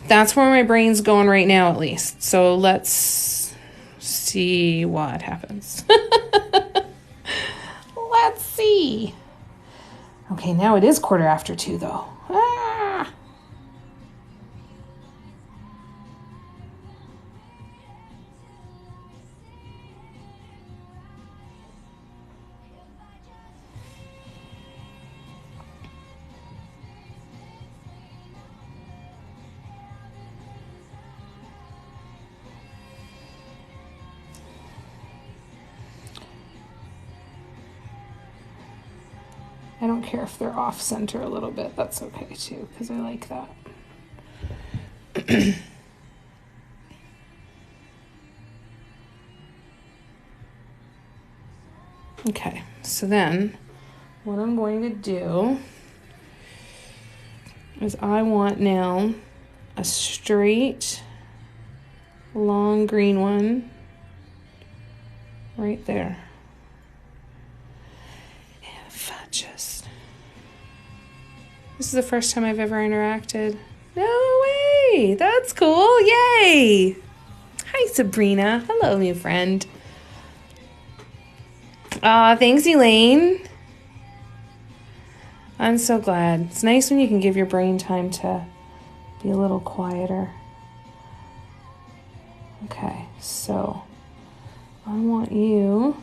That's where my brain's going right now, at least. So let's see what happens. Let's see. Okay, now it is 2:15 though. Ah! I don't care if they're off center a little bit. That's okay too, because I like that. Okay, so then what I'm going to do is I want now a straight long green one right there. If I just... This is the first time I've ever interacted. No way! That's cool! Yay! Hi, Sabrina. Hello, new friend. Thanks, Elaine. I'm so glad. It's nice when you can give your brain time to be a little quieter. Okay, so I want you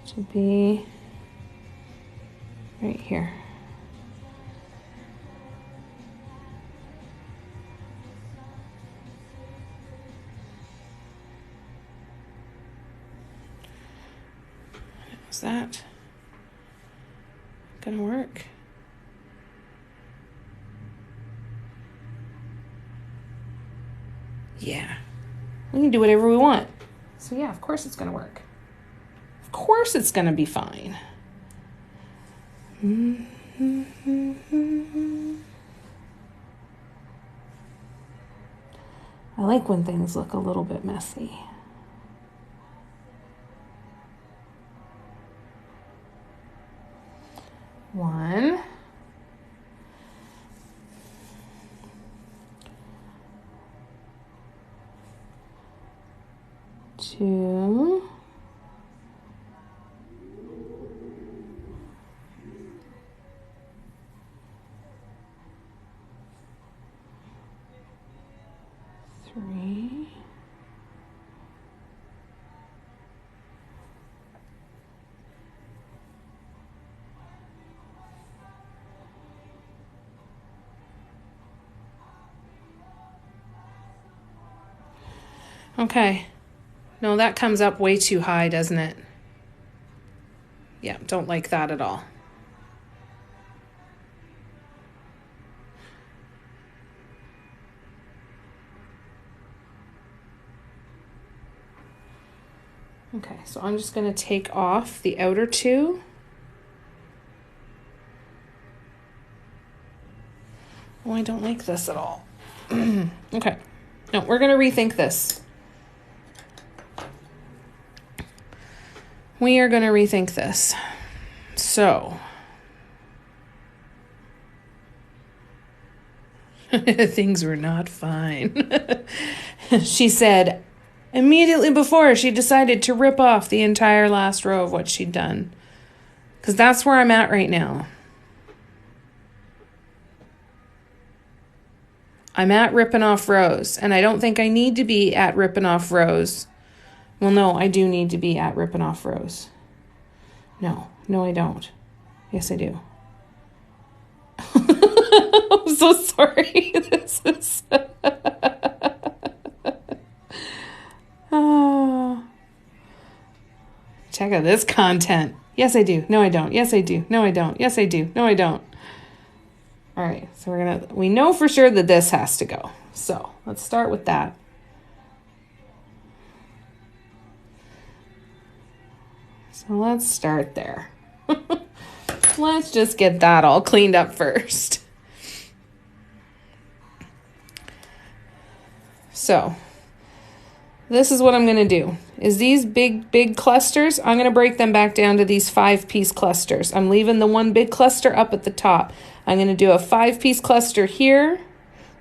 to be right here. Is that gonna work? Yeah, we can do whatever we want. So yeah, of course it's gonna work. Of course it's gonna be fine. I like when things look a little bit messy. One. Two. Three. Okay. No, that comes up way too high, doesn't it? Yeah, don't like that at all. Okay, so I'm just going to take off the outer two. Oh, I don't like this at all. Okay. No, we're going to rethink this. We are going to rethink this. So, things were not fine. She said immediately before she decided to rip off the entire last row of what she'd done. Because that's where I'm at right now. I'm at ripping off rows, and I don't think I need to be at ripping off rows. Well, no, I do need to be at ripping off rows. No, I don't. Yes, I do. I'm so sorry. This is... Check out this content. Yes, I do. No, I don't. Yes, I do. No, I don't. Yes, I do. No, I don't. All right, so we know for sure that this has to go. So let's start with that. So let's start there. Let's just get that all cleaned up first. So this is what I'm going to do. Is these big clusters, I'm going to break them back down to these 5-piece clusters. I'm leaving the one big cluster up at the top. I'm going to do a 5-piece cluster here,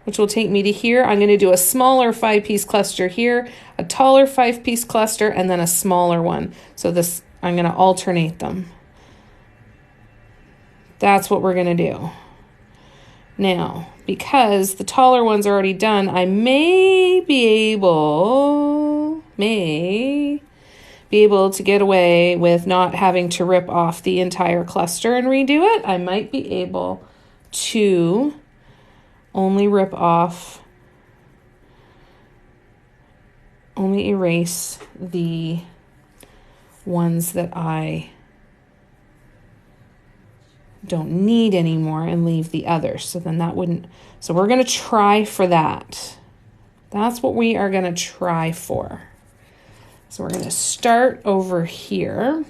which will take me to here. I'm going to do a smaller 5-piece cluster here, a taller 5-piece cluster, and then a smaller one. So this, I'm going to alternate them. That's what we're going to do. Now, because the taller one's already done, I may be able to get away with not having to rip off the entire cluster and redo it. I might be able to only erase the ones that I don't need anymore and leave the others. So then that wouldn't, so we're going to try for that. That's what we are going to try for. So we're going to start over here,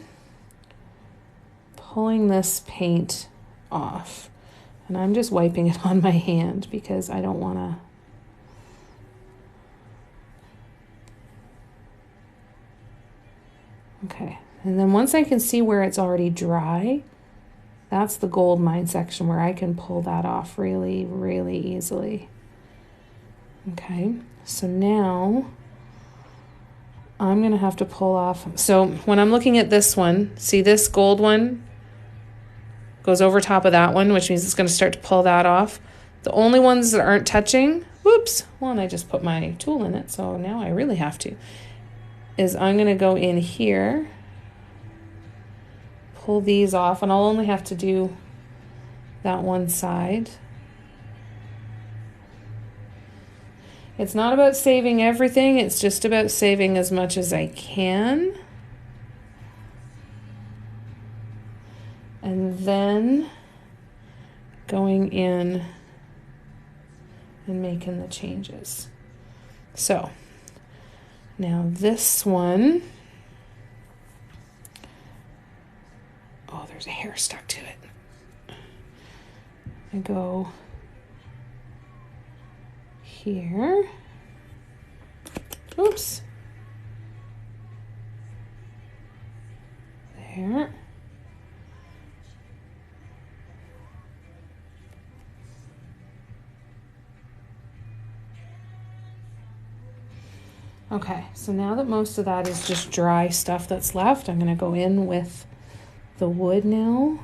pulling this paint off. And I'm just wiping it on my hand because I don't want to And then once I can see where it's already dry, that's the gold mine section where I can pull that off really, really easily. Okay, so now I'm gonna have to pull off. So when I'm looking at this one, see this gold one goes over top of that one, which means it's gonna start to pull that off. The only ones that aren't touching, whoops, well, and I just put my tool in it, so now I really have to, is I'm gonna go in here, pull these off, and I'll only have to do that one side. It's not about saving everything, it's just about saving as much as I can. And then going in and making the changes. So now this one, oh, there's a hair stuck to it. I go here. Oops. There. Okay, so now that most of that is just dry stuff that's left, I'm going to go in with the wood now.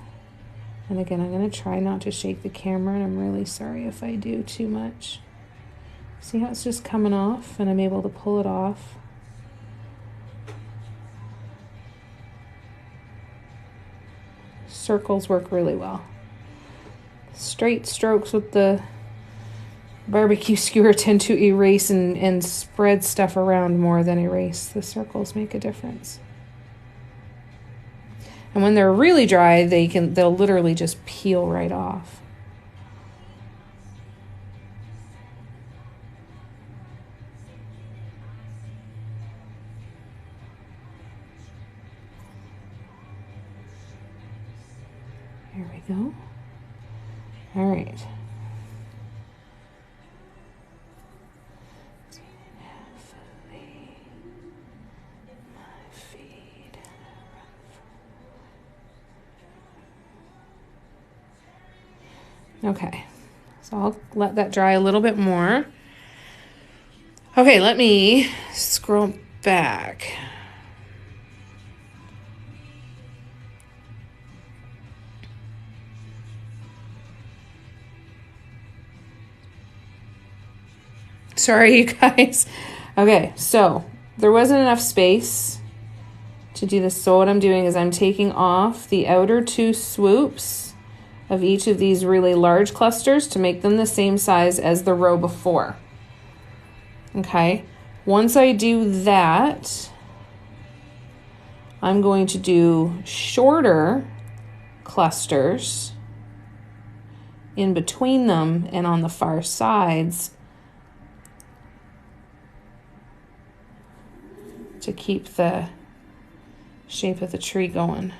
And again, I'm going to try not to shake the camera, and I'm really sorry if I do too much. See how it's just coming off, and I'm able to pull it off. Circles work really well. Straight strokes with the barbecue skewer tend to erase and spread stuff around more than erase. The circles make a difference. And when they're really dry, they'll literally just peel right off. There we go. All right. Okay, so I'll let that dry a little bit more. Okay, let me scroll back. Sorry, you guys. Okay, so there wasn't enough space to do this. So what I'm doing is I'm taking off the outer two swoops of each of these really large clusters to make them the same size as the row before. Okay, once I do that, I'm going to do shorter clusters in between them and on the far sides to keep the shape of the tree going.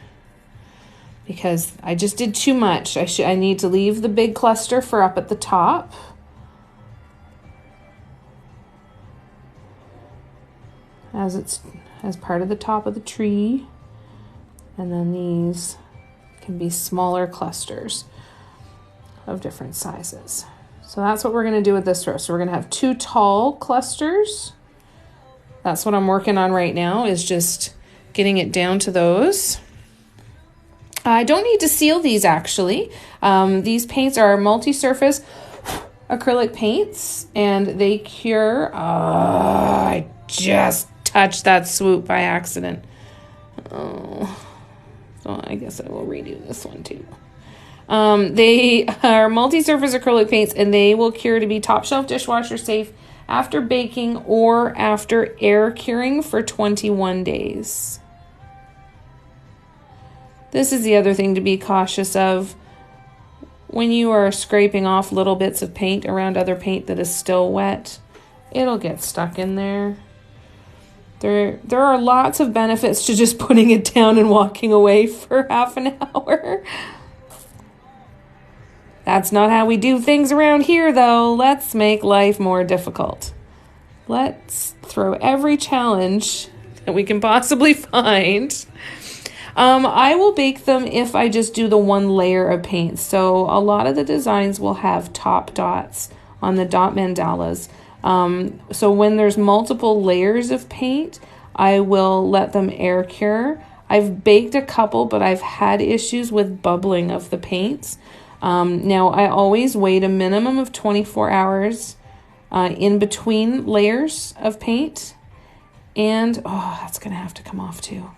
Because I just did too much. I need to leave the big cluster for up at the top. As part of the top of the tree. And then these can be smaller clusters of different sizes. So that's what we're going to do with this row. So we're going to have 2 tall clusters. That's what I'm working on right now, is just getting it down to those. I don't need to seal these, actually. These paints are multi-surface acrylic paints, and they cure... I just touched that swoop by accident. Oh, so I guess I will redo this one too. They are multi-surface acrylic paints, and they will cure to be top shelf dishwasher safe after baking or after air curing for 21 days. This is the other thing to be cautious of. When you are scraping off little bits of paint around other paint that is still wet, it'll get stuck in there. There are lots of benefits to just putting it down and walking away for half an hour. That's not how we do things around here, though. Let's make life more difficult. Let's throw every challenge that we can possibly find I will bake them if I just do the one layer of paint. So a lot of the designs will have top dots on the dot mandalas. So when there's multiple layers of paint, I will let them air cure. I've baked a couple, but I've had issues with bubbling of the paints. Now I always wait a minimum of 24 hours in between layers of paint. And, oh, that's going to have to come off too.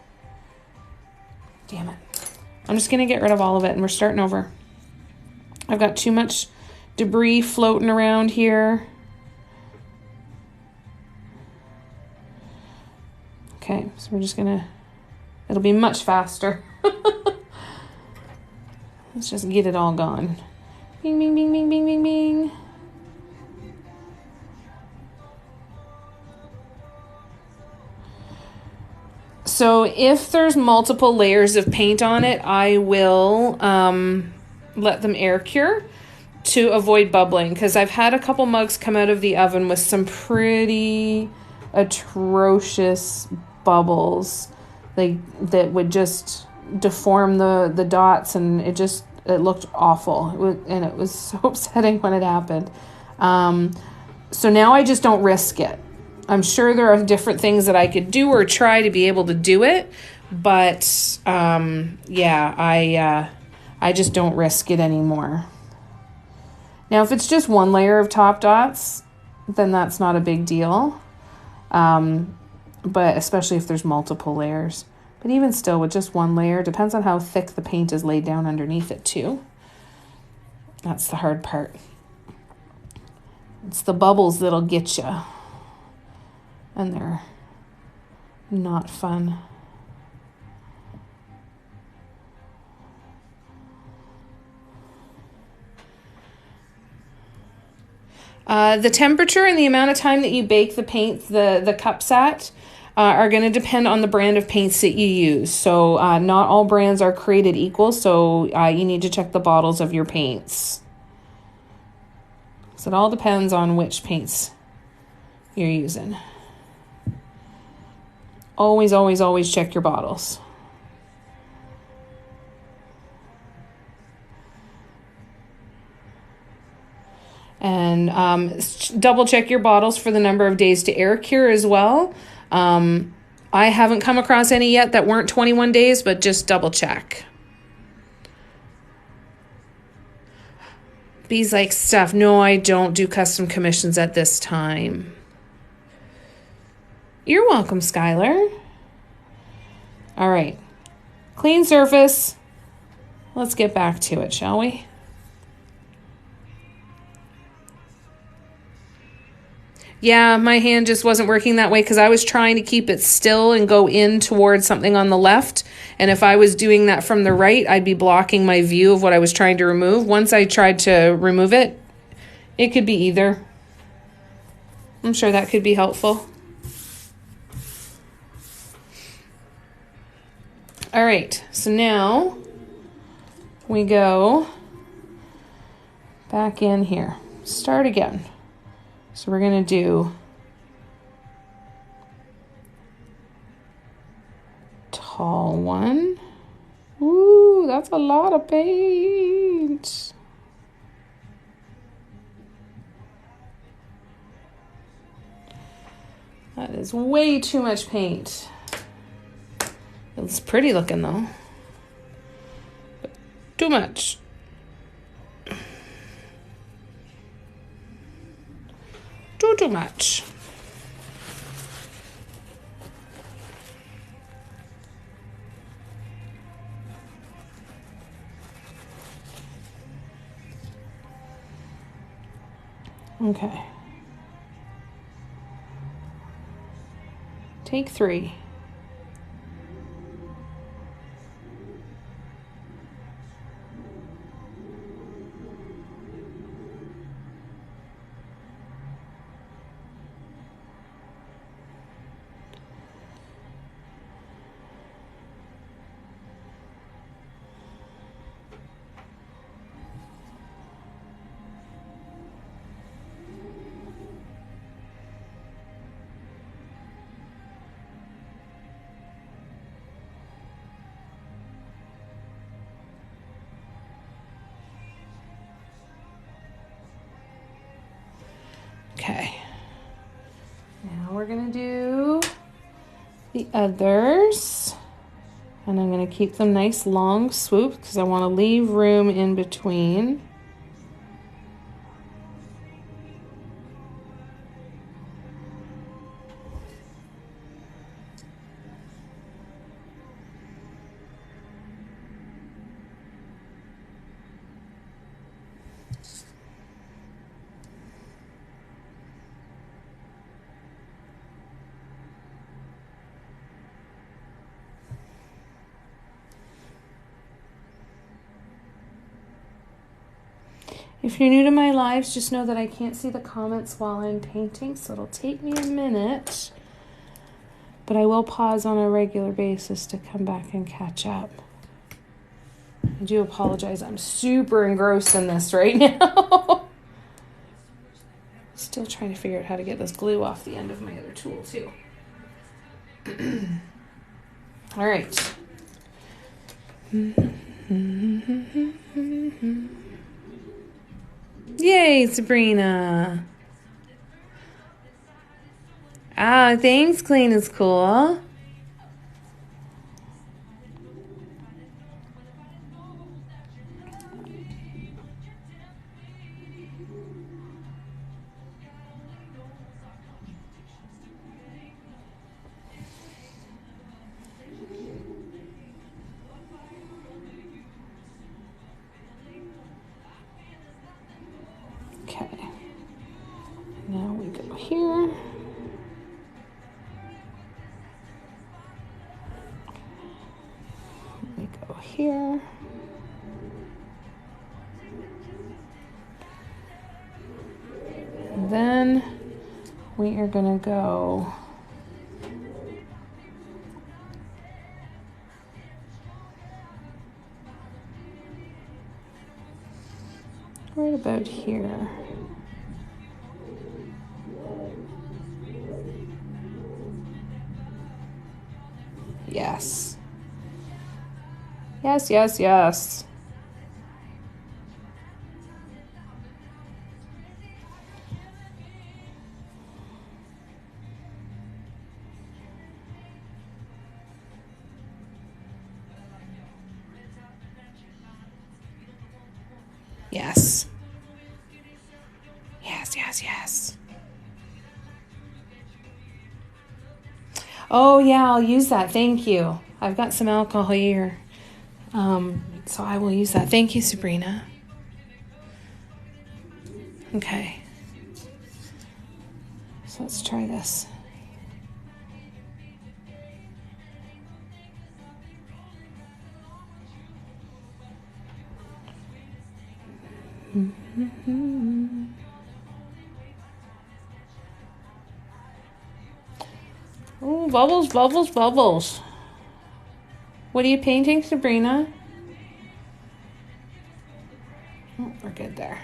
Damn it. I'm just going to get rid of all of it and we're starting over. I've got too much debris floating around here. Okay, so we're just going to, it'll be much faster. Let's just get it all gone. Bing, bing, bing, bing, bing, bing, bing. So if there's multiple layers of paint on it, I will let them air cure to avoid bubbling, because I've had a couple mugs come out of the oven with some pretty atrocious bubbles that would just deform the dots, and it looked awful, and it was so upsetting when it happened. So now I just don't risk it. I'm sure there are different things that I could do or try to be able to do it, but yeah, I just don't risk it anymore. Now, if it's just one layer of top dots, then that's not a big deal, but especially if there's multiple layers. But even still, with just one layer, depends on how thick the paint is laid down underneath it too. That's the hard part. It's the bubbles that'll get you. And they're not fun. The temperature and the amount of time that you bake the paint, the cups at, are going to depend on the brand of paints that you use. So not all brands are created equal, so you need to check the bottles of your paints. So it all depends on which paints you're using. Always, always, always check your bottles. And double check your bottles for the number of days to air cure as well. I haven't come across any yet that weren't 21 days, but just double check. Bees like stuff. No, I don't do custom commissions at this time. You're welcome, Skylar. All right. Clean surface. Let's get back to it, shall we? Yeah, my hand just wasn't working that way because I was trying to keep it still and go in towards something on the left. And if I was doing that from the right, I'd be blocking my view of what I was trying to remove. Once I tried to remove it, it could be either. I'm sure that could be helpful. All right, so now we go back in here. Start again. So we're going to do tall one. Ooh, that's a lot of paint. That is way too much paint. It's pretty looking though. But too much. Too much. Okay. Take 3. we're going to do the others. And I'm going to keep them nice long swoops because I want to leave room in between. If you're new to my lives, just know that I can't see the comments while I'm painting, so it'll take me a minute. But I will pause on a regular basis to come back and catch up. I do apologize. I'm super engrossed in this right now. Still trying to figure out how to get this glue off the end of my other tool, too. All right. Yay, Sabrina. Ah, thanks, Clean is cool. Okay. Now we go here. We go here. And then we are going to go right about here. Yes. Yes, yes, yes. Yes. Yes, yes, yes. Oh, yeah, I'll use that. Thank you. I've got some alcohol here. So I will use that. Thank you, Sabrina. Okay. So let's try this. Oh, bubbles, bubbles, bubbles. What are you painting, Sabrina? Oh, we're good there.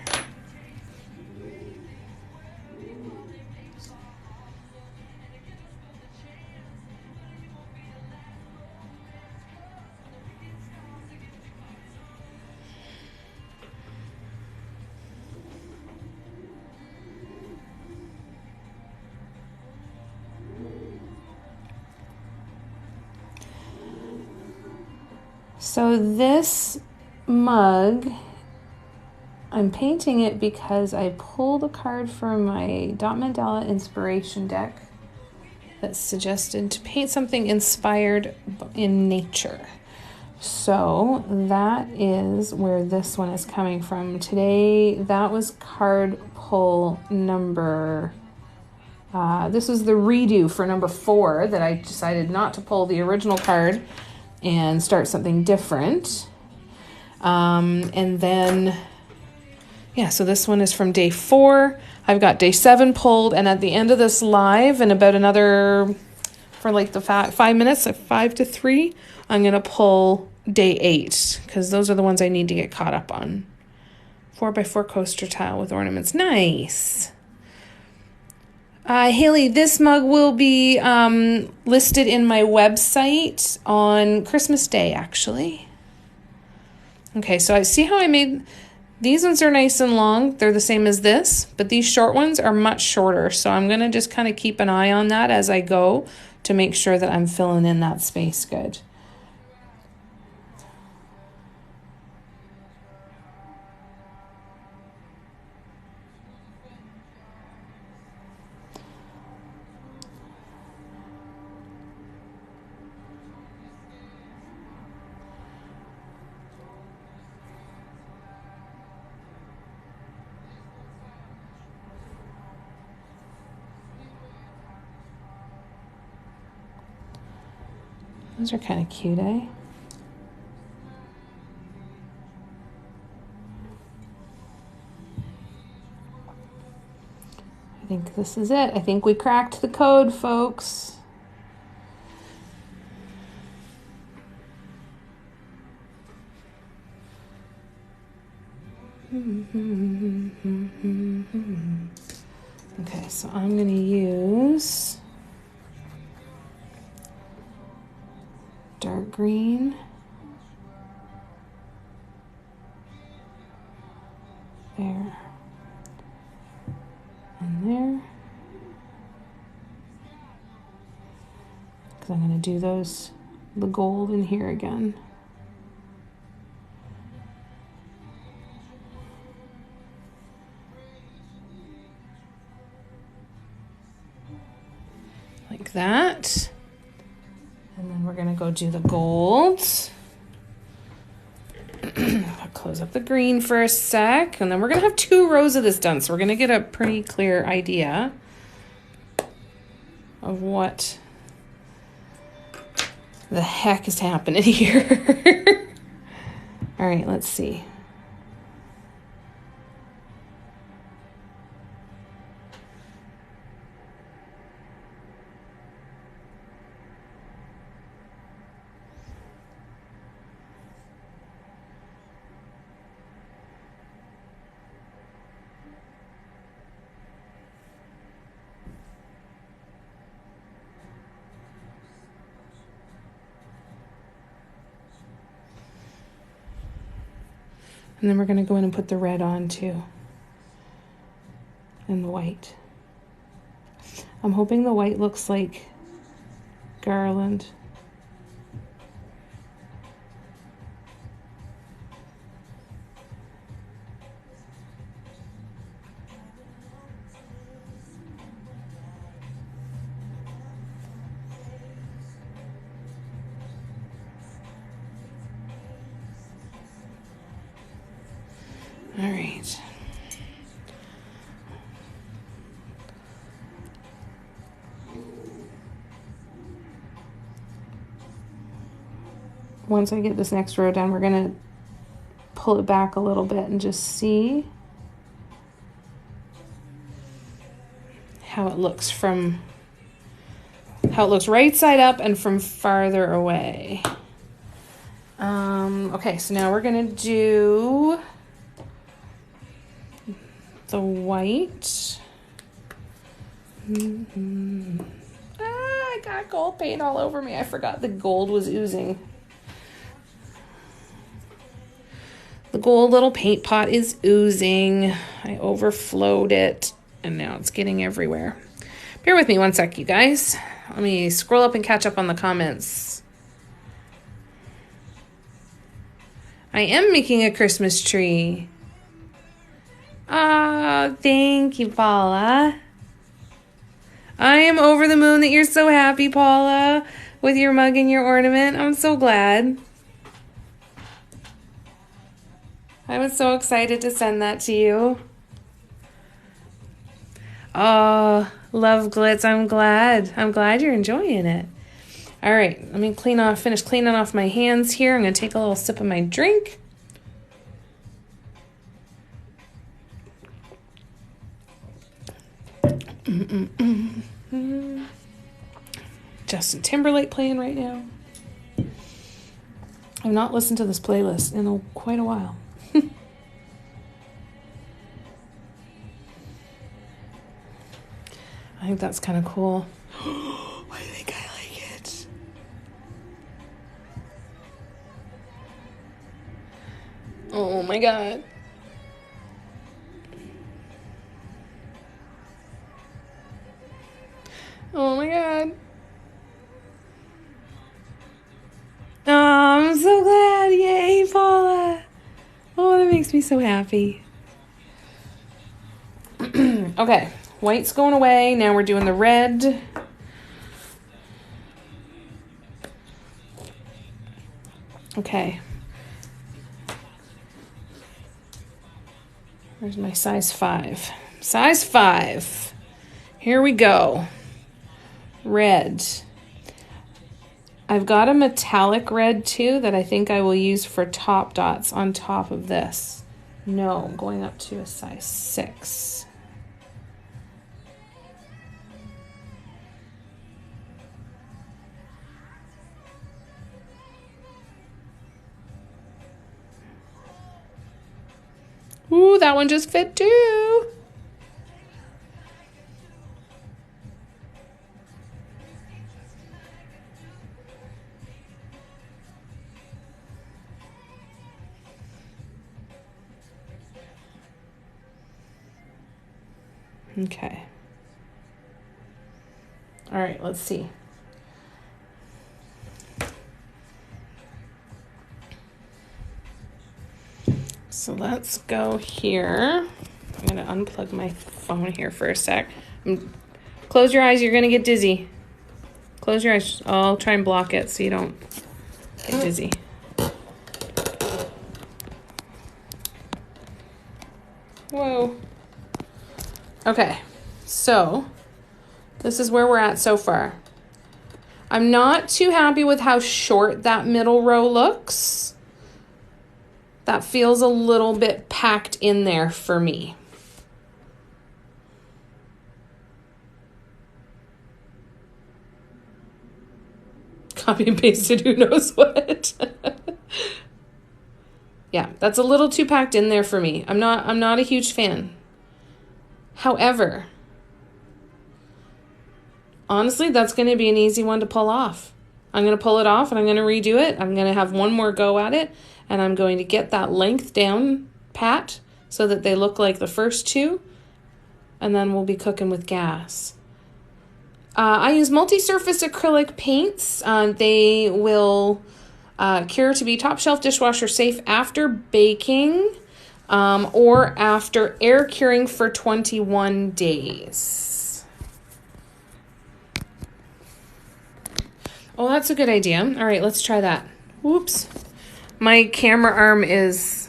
So this mug, I'm painting it because I pulled a card from my Dot Mandala inspiration deck that suggested to paint something inspired in nature. So that is where this one is coming from. Today, that was card pull number, this was the redo for number 4 that I decided not to pull the original card and start something different. And then, yeah, so this one is from day 4. I've got day 7 pulled, and at the end of this live, in about another, for like the 5 minutes, like 5 to 3, I'm going to pull day 8, because those are the ones I need to get caught up on. 4x4 coaster tile with ornaments. Nice. Haley, this mug will be listed in my website on Christmas Day, actually. Okay, so I see how I made These ones are nice and long. They're the same as this, but these short ones are much shorter. So I'm going to just kind of keep an eye on that as I go to make sure that I'm filling in that space good. Those are kind of cute, eh? I think this is it. I think we cracked the code, folks. Okay, so I'm going to use dark green. There. And there. Because I'm going to do the gold in here again. Like that. And then we're going to go do the gold. I'll close up the green for a sec. And then we're going to have 2 rows of this done. So we're going to get a pretty clear idea of what the heck is happening here. All right, let's see. And then we're going to go in and put the red on too. And the white. I'm hoping the white looks like garland. All right. Once I get this next row done, we're going to pull it back a little bit and just see how it looks right side up and from farther away. Okay, so now we're going to do the white. I got gold paint all over me. I forgot the gold was oozing. The gold little paint pot is oozing. I overflowed it and now it's getting everywhere. Bear with me one sec, you guys. Let me scroll up and catch up on the comments. I am making a Christmas tree. Ah, thank you, Paula. I am over the moon that you're so happy, Paula, with your mug and your ornament. I'm so glad. I was so excited to send that to you. Oh, love glitz. I'm glad. I'm glad you're enjoying it. All right, let me finish cleaning off my hands here. I'm going to take a little sip of my drink. Justin Timberlake playing right now. I've not listened to this playlist in quite a while. I think that's kind of cool. I think I like it. Oh my God. Oh my God. Oh, I'm so glad. Yay, Paula. Oh, that makes me so happy. Okay, white's going away. Now we're doing the red. Okay. Where's my size 5? Size 5. Here we go. Red. I've got a metallic red too that I think I will use for top dots on top of this. No, I'm going up to a size 6. Ooh, that one just fit too. Okay. All right, let's see. So let's go here. I'm going to unplug my phone here for a sec. Close your eyes. You're going to get dizzy. Close your eyes. I'll try and block it so you don't get dizzy. Whoa. Okay, so this is where we're at so far. I'm not too happy with how short that middle row looks. That feels a little bit packed in there for me. Copy and pasted, who knows what. Yeah, that's a little too packed in there for me. I'm not a huge fan. However, honestly, that's going to be an easy one to pull off. I'm going to pull it off and I'm going to redo it. I'm going to have one more go at it and I'm going to get that length down pat so that they look like the first two, and then we'll be cooking with gas. I use multi-surface acrylic paints. They will cure to be top shelf dishwasher safe after baking or after air curing for 21 days. Oh, that's a good idea. All right, let's try that. Whoops. My camera arm is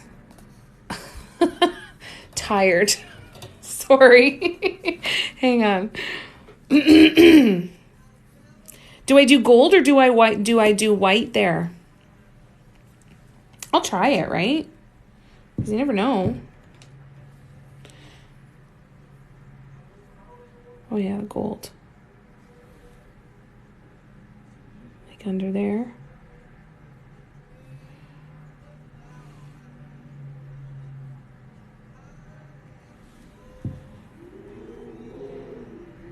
tired. Sorry. Hang on. Do I do gold or do I do white there? I'll try it, right? Because you never know. Oh yeah, gold. Like under there.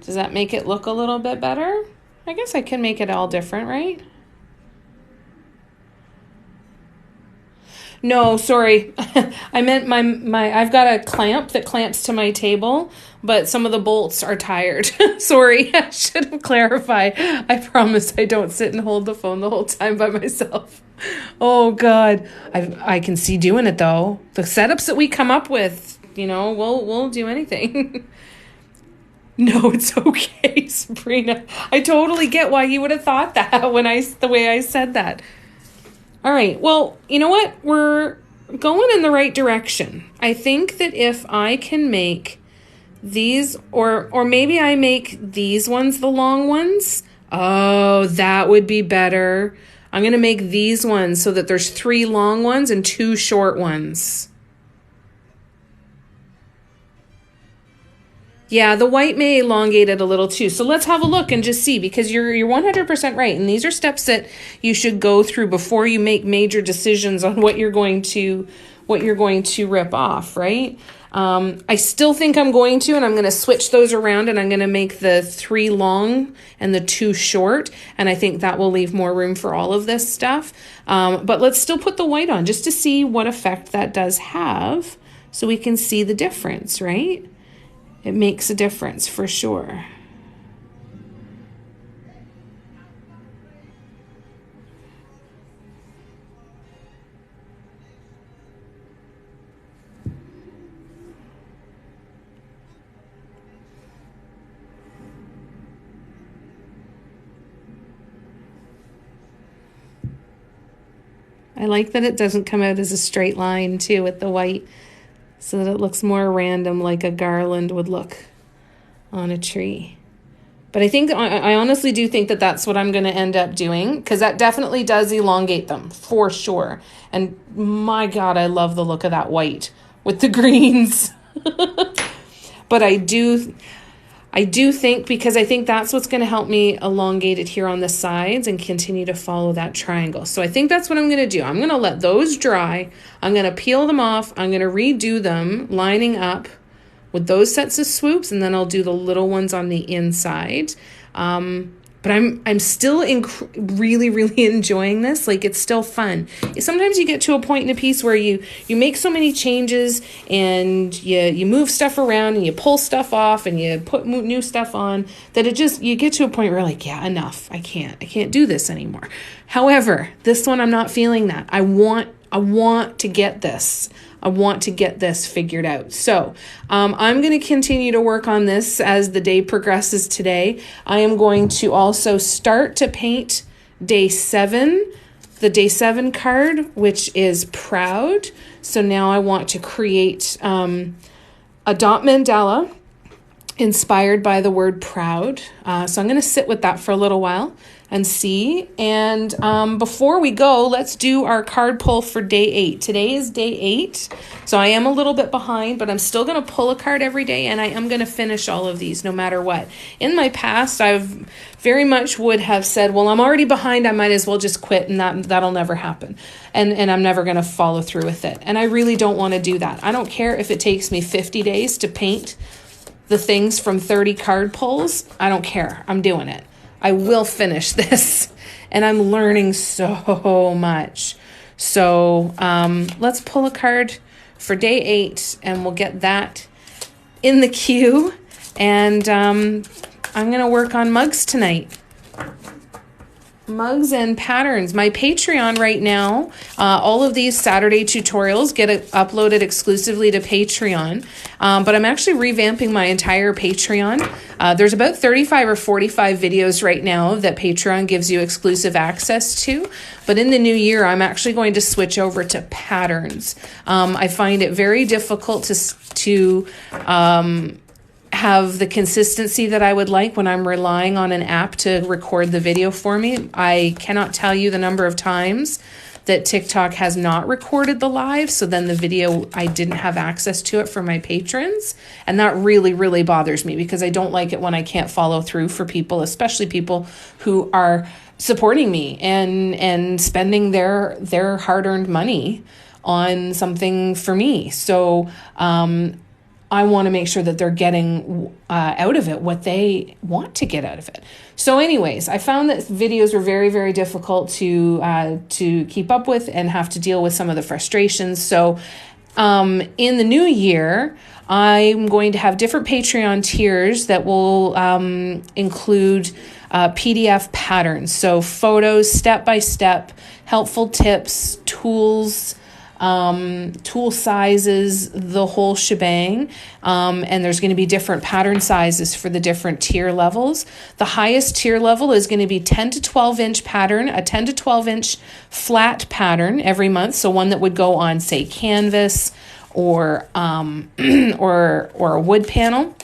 Does that make it look a little bit better? I guess I can make it all different, right? No, sorry. I meant my I've got a clamp that clamps to my table, but some of the bolts are tired. Sorry, I should have clarified. I promise I don't sit and hold the phone the whole time by myself. Oh God. I can see doing it though. The setups that we come up with, you know, we'll do anything. No, it's okay, Sabrina. I totally get why you would have thought that the way I said that. All right. Well, you know what? We're going in the right direction. I think that if I can make these, or maybe I make these ones the long ones. Oh, that would be better. I'm going to make these ones so that there's 3 long ones and 2 short ones. Yeah, the white may elongate it a little too. So let's have a look and just see, because you're 100% right. And these are steps that you should go through before you make major decisions on what you're going to rip off, right? I still think I'm going to, and I'm going to switch those around, and I'm going to make the 3 long and the 2 short. And I think that will leave more room for all of this stuff. But let's still put the white on just to see what effect that does have, so we can see the difference, right? It makes a difference for sure. I like that it doesn't come out as a straight line too with the white, so that it looks more random, like a garland would look on a tree. But I honestly do think that that's what I'm going to end up doing, because that definitely does elongate them for sure. And my God, I love the look of that white with the greens. But I do think, because I think that's what's going to help me elongate it here on the sides and continue to follow that triangle. So I think that's what I'm going to do. I'm going to let those dry. I'm going to peel them off. I'm going to redo them, lining up with those sets of swoops, and then I'll do the little ones on the inside. But I'm still really, really enjoying this. Like, it's still fun. Sometimes you get to a point in a piece where you make so many changes, and you move stuff around, and you pull stuff off, and you put new stuff on, that you get to a point where you're like, yeah, enough. I can't do this anymore. However, this one, I'm not feeling that. I want to get this. I want to get this figured out. So I'm going to continue to work on this as the day progresses today. I am going to also start to paint day 7, the day 7 card, which is Proud. So now I want to create a dot mandala inspired by the word proud. So I'm going to sit with that for a little while and see. And before we go, let's do our card pull for day 8. Today is day 8. So I am a little bit behind, but I'm still going to pull a card every day, and I am going to finish all of these no matter what. In my past, I've very much would have said, well, I'm already behind, I might as well just quit, and that'll never happen. And I'm never going to follow through with it. And I really don't want to do that. I don't care if it takes me 50 days to paint the things from 30 card pulls. I don't care. I'm doing it. I will finish this, and I'm learning so much. So let's pull a card for day 8, and we'll get that in the queue. And I'm going to work on mugs tonight. Mugs and patterns. My Patreon right now, all of these Saturday tutorials get uploaded exclusively to Patreon, but I'm actually revamping my entire Patreon. There's about 35 or 45 videos right now that Patreon gives you exclusive access to, but in the new year, I'm actually going to switch over to patterns. I find it very difficult to have the consistency that I would like when I'm relying on an app to record the video for me. I cannot tell you the number of times that TikTok has not recorded the live, so then the video, I didn't have access to it for my patrons. And that really, really bothers me, because I don't like it when I can't follow through for people, especially people who are supporting me and spending their hard-earned money on something for me. So I want to make sure that they're getting out of it what they want to get out of it. So anyways, I found that videos were very, very difficult to keep up with and have to deal with some of the frustrations. So in the new year, I'm going to have different Patreon tiers that will include PDF patterns. So photos, step-by-step, helpful tips, tools, tool sizes, the whole shebang. And there's going to be different pattern sizes for the different tier levels. The highest tier level is going to be 10 to 12 inch pattern, a 10 to 12 inch flat pattern every month. So one that would go on, say, canvas or or a wood panel,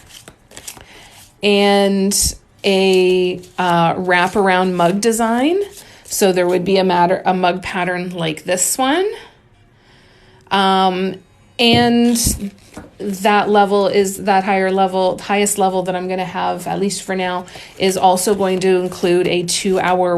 and a wraparound mug design. So there would be a mug pattern like this one. And that level is that highest level that I'm going to have, at least for now, is also going to include a 2-hour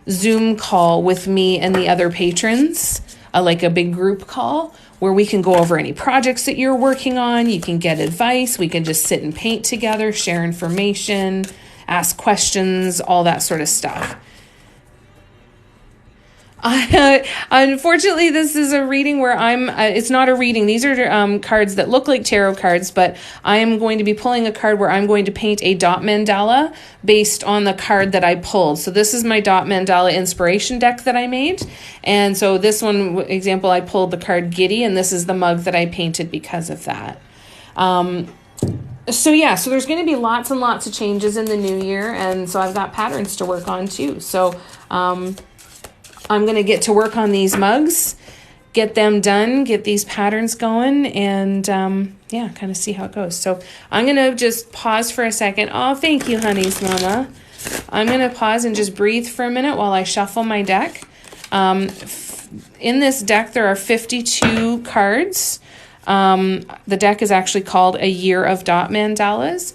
Zoom call with me and the other patrons, like a big group call where we can go over any projects that you're working on. You can get advice. We can just sit and paint together, share information, ask questions, all that sort of stuff. Unfortunately, this is a reading where it's not a reading. These are cards that look like tarot cards, but I am going to be pulling a card where I'm going to paint a dot mandala based on the card that I pulled. So this is my dot mandala inspiration deck that I made. And so this one, example, I pulled the card Giddy, and this is the mug that I painted because of that. So yeah, so there's going to be lots and lots of changes in the new year, and so I've got patterns to work on too. So I'm going to get to work on these mugs, get them done, get these patterns going, and yeah, kind of see how it goes. So I'm going to just pause for a second. Oh, thank you, Honey's Mama. I'm going to pause and just breathe for a minute while I shuffle my deck. In this deck, there are 52 cards. The deck is actually called A Year of Dot Mandalas.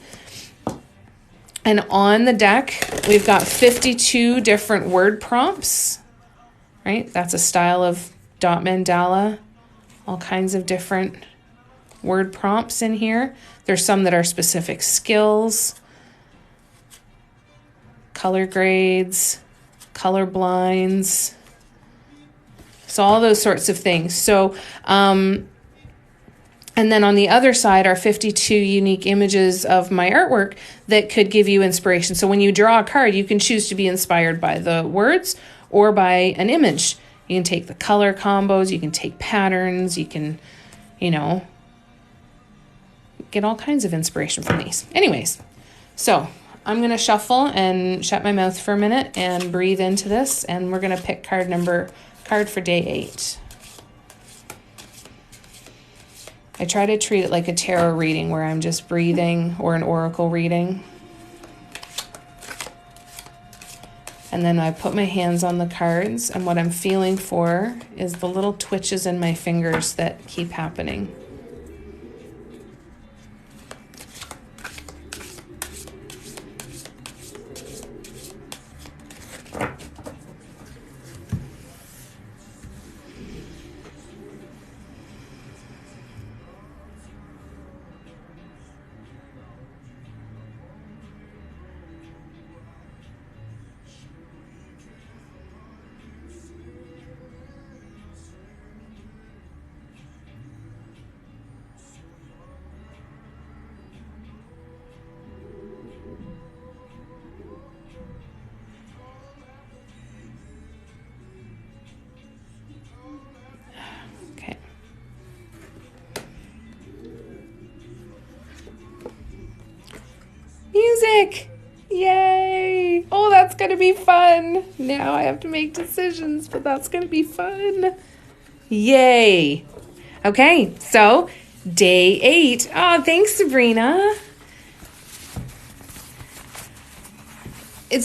And on the deck, we've got 52 different word prompts, right? That's a style of dot mandala, all kinds of different word prompts in here. There's some that are specific skills, color grades, color blinds, so all those sorts of things. So, and then on the other side are 52 unique images of my artwork that could give you inspiration. So when you draw a card, you can choose to be inspired by the words or by an image. You can take the color combos, you can take patterns, you can, get all kinds of inspiration from these. Anyways, so I'm going to shuffle and shut my mouth for a minute and breathe into this, and we're going to pick card for day 8. I try to treat it like a tarot reading where I'm just breathing, or an oracle reading. And then I put my hands on the cards, and what I'm feeling for is the little twitches in my fingers that keep happening. Music! Yay! Oh, that's going to be fun. Now I have to make decisions, but that's going to be fun. Yay! Okay, so day 8. Oh, thanks, Sabrina.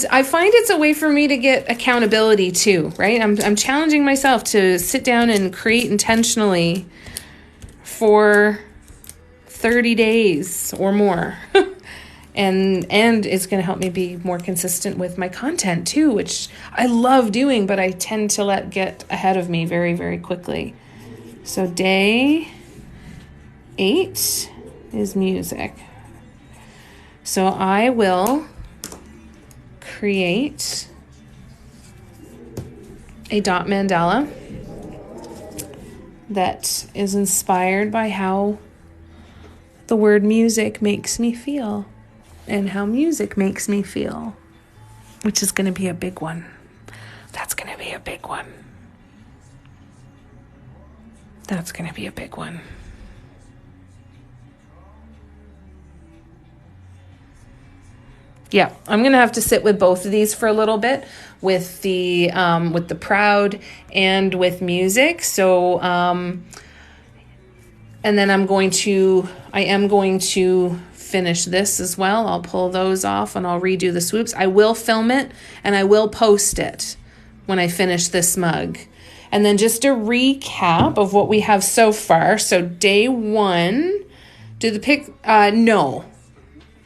I find it's a way for me to get accountability too, right? I'm challenging myself to sit down and create intentionally for 30 days or more. And it's going to help me be more consistent with my content too, which I love doing, but I tend to let get ahead of me very, very quickly. So day 8 is music. So I will create a dot mandala that is inspired by how the word music makes me feel. And how music makes me feel, which is going to be a big one. That's going to be a big one. That's going to be a big one. Yeah, I'm going to have to sit with both of these for a little bit, with the proud and with music. So, and then I am going to finish this as well. I'll pull those off and I'll redo the swoops. I will film it and I will post it when I finish this mug. And then just a recap of what we have so far. So day 1,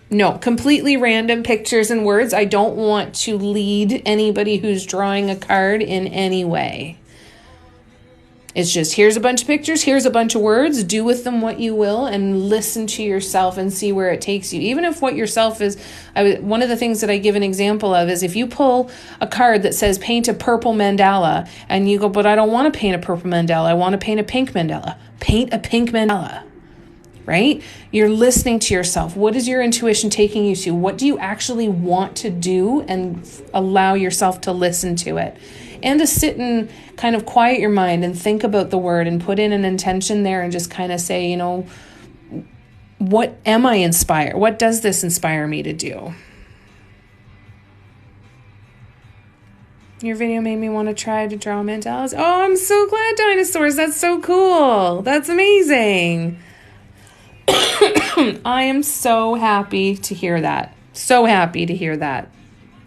no, completely random pictures and words. I don't want to lead anybody who's drawing a card in any way. It's just, here's a bunch of pictures, here's a bunch of words, do with them what you will, and listen to yourself and see where it takes you. Even if what yourself is, one of the things that I give an example of is if you pull a card that says paint a purple mandala, and you go, but I don't want to paint a purple mandala, I want to paint a pink mandala. Paint a pink mandala, right? You're listening to yourself. What is your intuition taking you to? What do you actually want to do? And allow yourself to listen to it. And to sit and kind of quiet your mind and think about the word and put in an intention there and just kind of say, what am I inspired? What does this inspire me to do? Your video made me want to try to draw mandalas. Oh, I'm so glad, dinosaurs. That's so cool. That's amazing. I am so happy to hear that. So happy to hear that.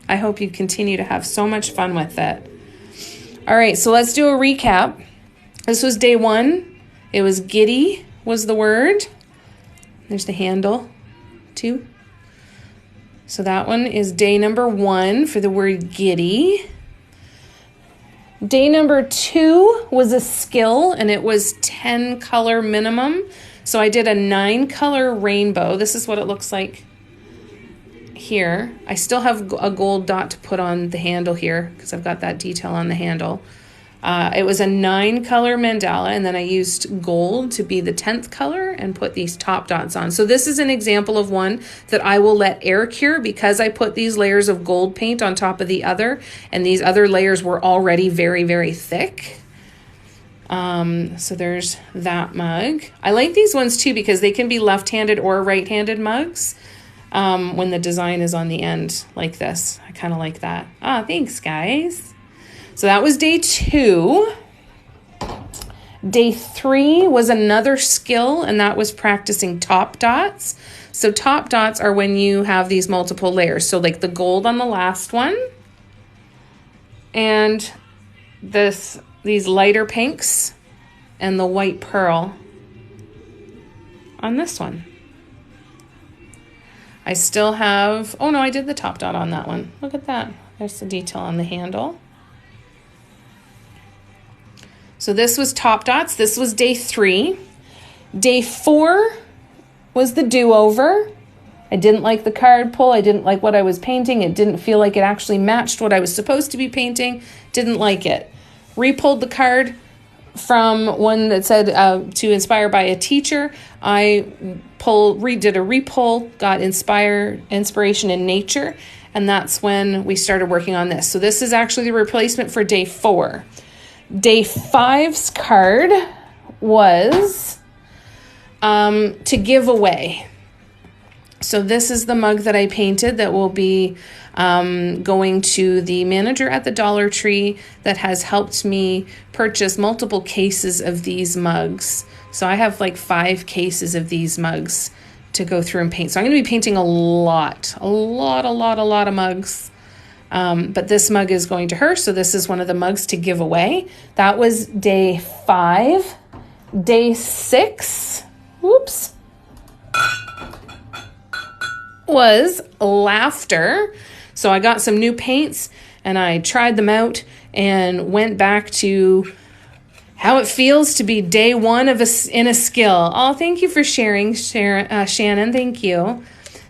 I hope you continue to have so much fun with it. All right, so let's do a recap. This was day 1. It was giddy was the word. There's the handle, too. So that one is day number 1 for the word giddy. Day number 2 was a skill, and it was 10 color minimum. So I did a 9 color rainbow. This is what it looks like here. I still have a gold dot to put on the handle here because I've got that detail on the handle. It was a 9 color mandala, and then I used gold to be the 10th color and put these top dots on. So this is an example of one that I will let air cure because I put these layers of gold paint on top of the other, and these other layers were already very, very thick. So there's that mug. I like these ones too because they can be left-handed or right-handed mugs when the design is on the end like this. I kind of like that. Ah, thanks, guys. So that was day 2. Day 3 was another skill, and that was practicing top dots. So top dots are when you have these multiple layers. So like the gold on the last one, and these lighter pinks, and the white pearl on this one. I still have, oh no, I did the top dot on that one. Look at that. There's the detail on the handle. So this was top dots. This was day 3. Day 4 was the do-over. I didn't like the card pull. I didn't like what I was painting. It didn't feel like it actually matched what I was supposed to be painting. Didn't like it. Repulled the card from one that said to inspire by a teacher. I did a repull, got inspiration in nature, and that's when we started working on this. So this is actually the replacement for day 4. Day 5's card was to give away. So this is the mug that I painted that will be going to the manager at the Dollar Tree that has helped me purchase multiple cases of these mugs. So I have like 5 cases of these mugs to go through and paint. So I'm going to be painting a lot of mugs. But this mug is going to her, so this is one of the mugs to give away. That was day 5. Day 6, whoops, was laughter. So I got some new paints, and I tried them out and went back to how it feels to be day 1 in a skill. Oh, thank you for sharing, Shannon. Thank you.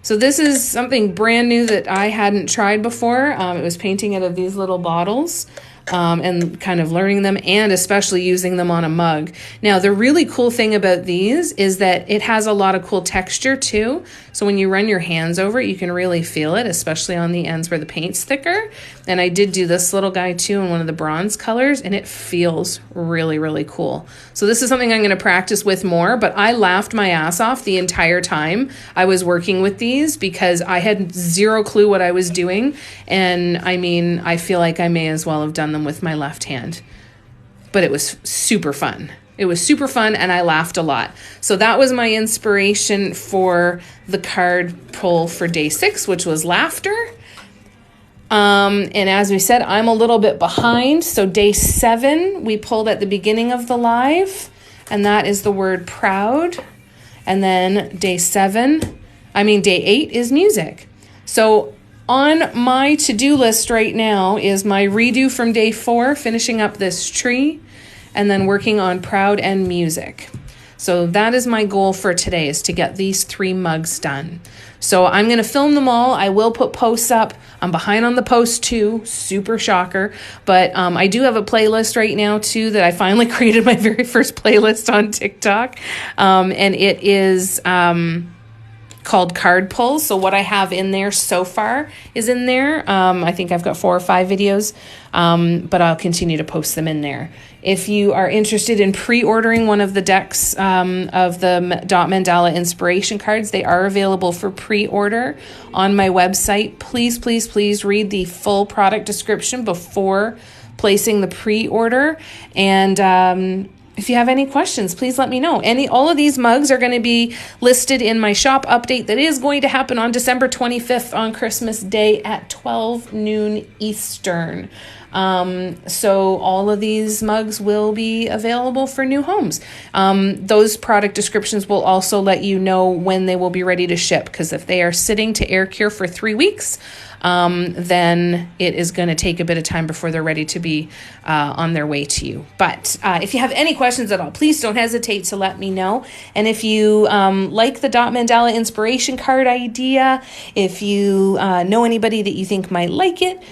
So this is something brand new that I hadn't tried before. It was painting out of these little bottles and kind of learning them, and especially using them on a mug. Now, the really cool thing about these is that it has a lot of cool texture too. So when you run your hands over it, you can really feel it, especially on the ends where the paint's thicker. And I did do this little guy too in one of the bronze colors, and it feels really, really cool. So this is something I'm going to practice with more, but I laughed my ass off the entire time I was working with these because I had zero clue what I was doing. And I mean, I feel like I may as well have done them with my left hand, but it was super fun. It was super fun, and I laughed a lot. So that was my inspiration for the card pull for day 6, which was laughter. And as we said, I'm a little bit behind. So day 7, we pulled at the beginning of the live, and that is the word proud. And then day 8 is music. So on my to-do list right now is my redo from day 4, finishing up this tree, and then working on proud and music. So that is my goal for today, is to get these 3 mugs done. So I'm going to film them all. I will put posts up. I'm behind on the posts too. Super shocker. But I do have a playlist right now too that I finally created my very first playlist on TikTok. And it is called Card Pulls. So what I have in there so far is in there. I think I've got 4 or 5 videos, but I'll continue to post them in there. If you are interested in pre-ordering one of the decks of the Dot Mandala inspiration cards, they are available for pre-order on my website. Please, please, please read the full product description before placing the pre-order. And if you have any questions, please let me know. All of these mugs are going to be listed in my shop update that is going to happen on December 25th on Christmas Day at 12 noon Eastern. So all of these mugs will be available for new homes. Those product descriptions will also let you know when they will be ready to ship, because if they are sitting to air cure for 3 weeks, then it is going to take a bit of time before they're ready to be on their way to you. But if you have any questions at all, please don't hesitate to let me know. And if you like the Dot Mandala inspiration card idea, if you know anybody that you think might like it,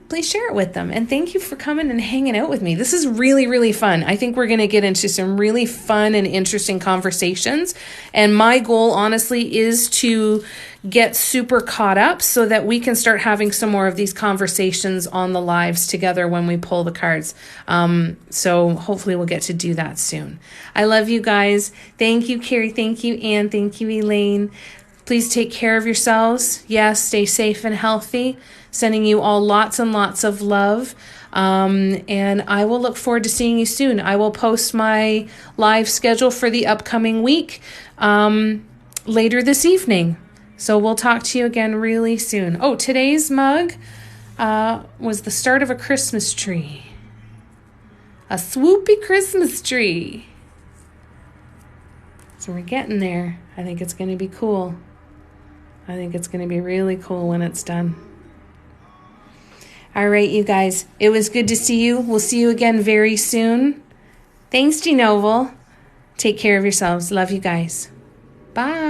please share it with them. And thank you for coming and hanging out with me. This is really, really fun. I think we're going to get into some really fun and interesting conversations. And my goal, honestly, is to get super caught up so that we can start having some more of these conversations on the lives together when we pull the cards. So hopefully we'll get to do that soon. I love you guys. Thank you, Carrie. Thank you, Anne. Thank you, Elaine. Please take care of yourselves. Yes, stay safe and healthy. Sending you all lots and lots of love. And I will look forward to seeing you soon. I will post my live schedule for the upcoming week later this evening. So we'll talk to you again really soon. Oh, today's mug was the start of a Christmas tree. A swoopy Christmas tree. So we're getting there. I think it's going to be cool. I think it's going to be really cool when it's done. All right, you guys. It was good to see you. We'll see you again very soon. Thanks, G Noble. Take care of yourselves. Love you guys. Bye.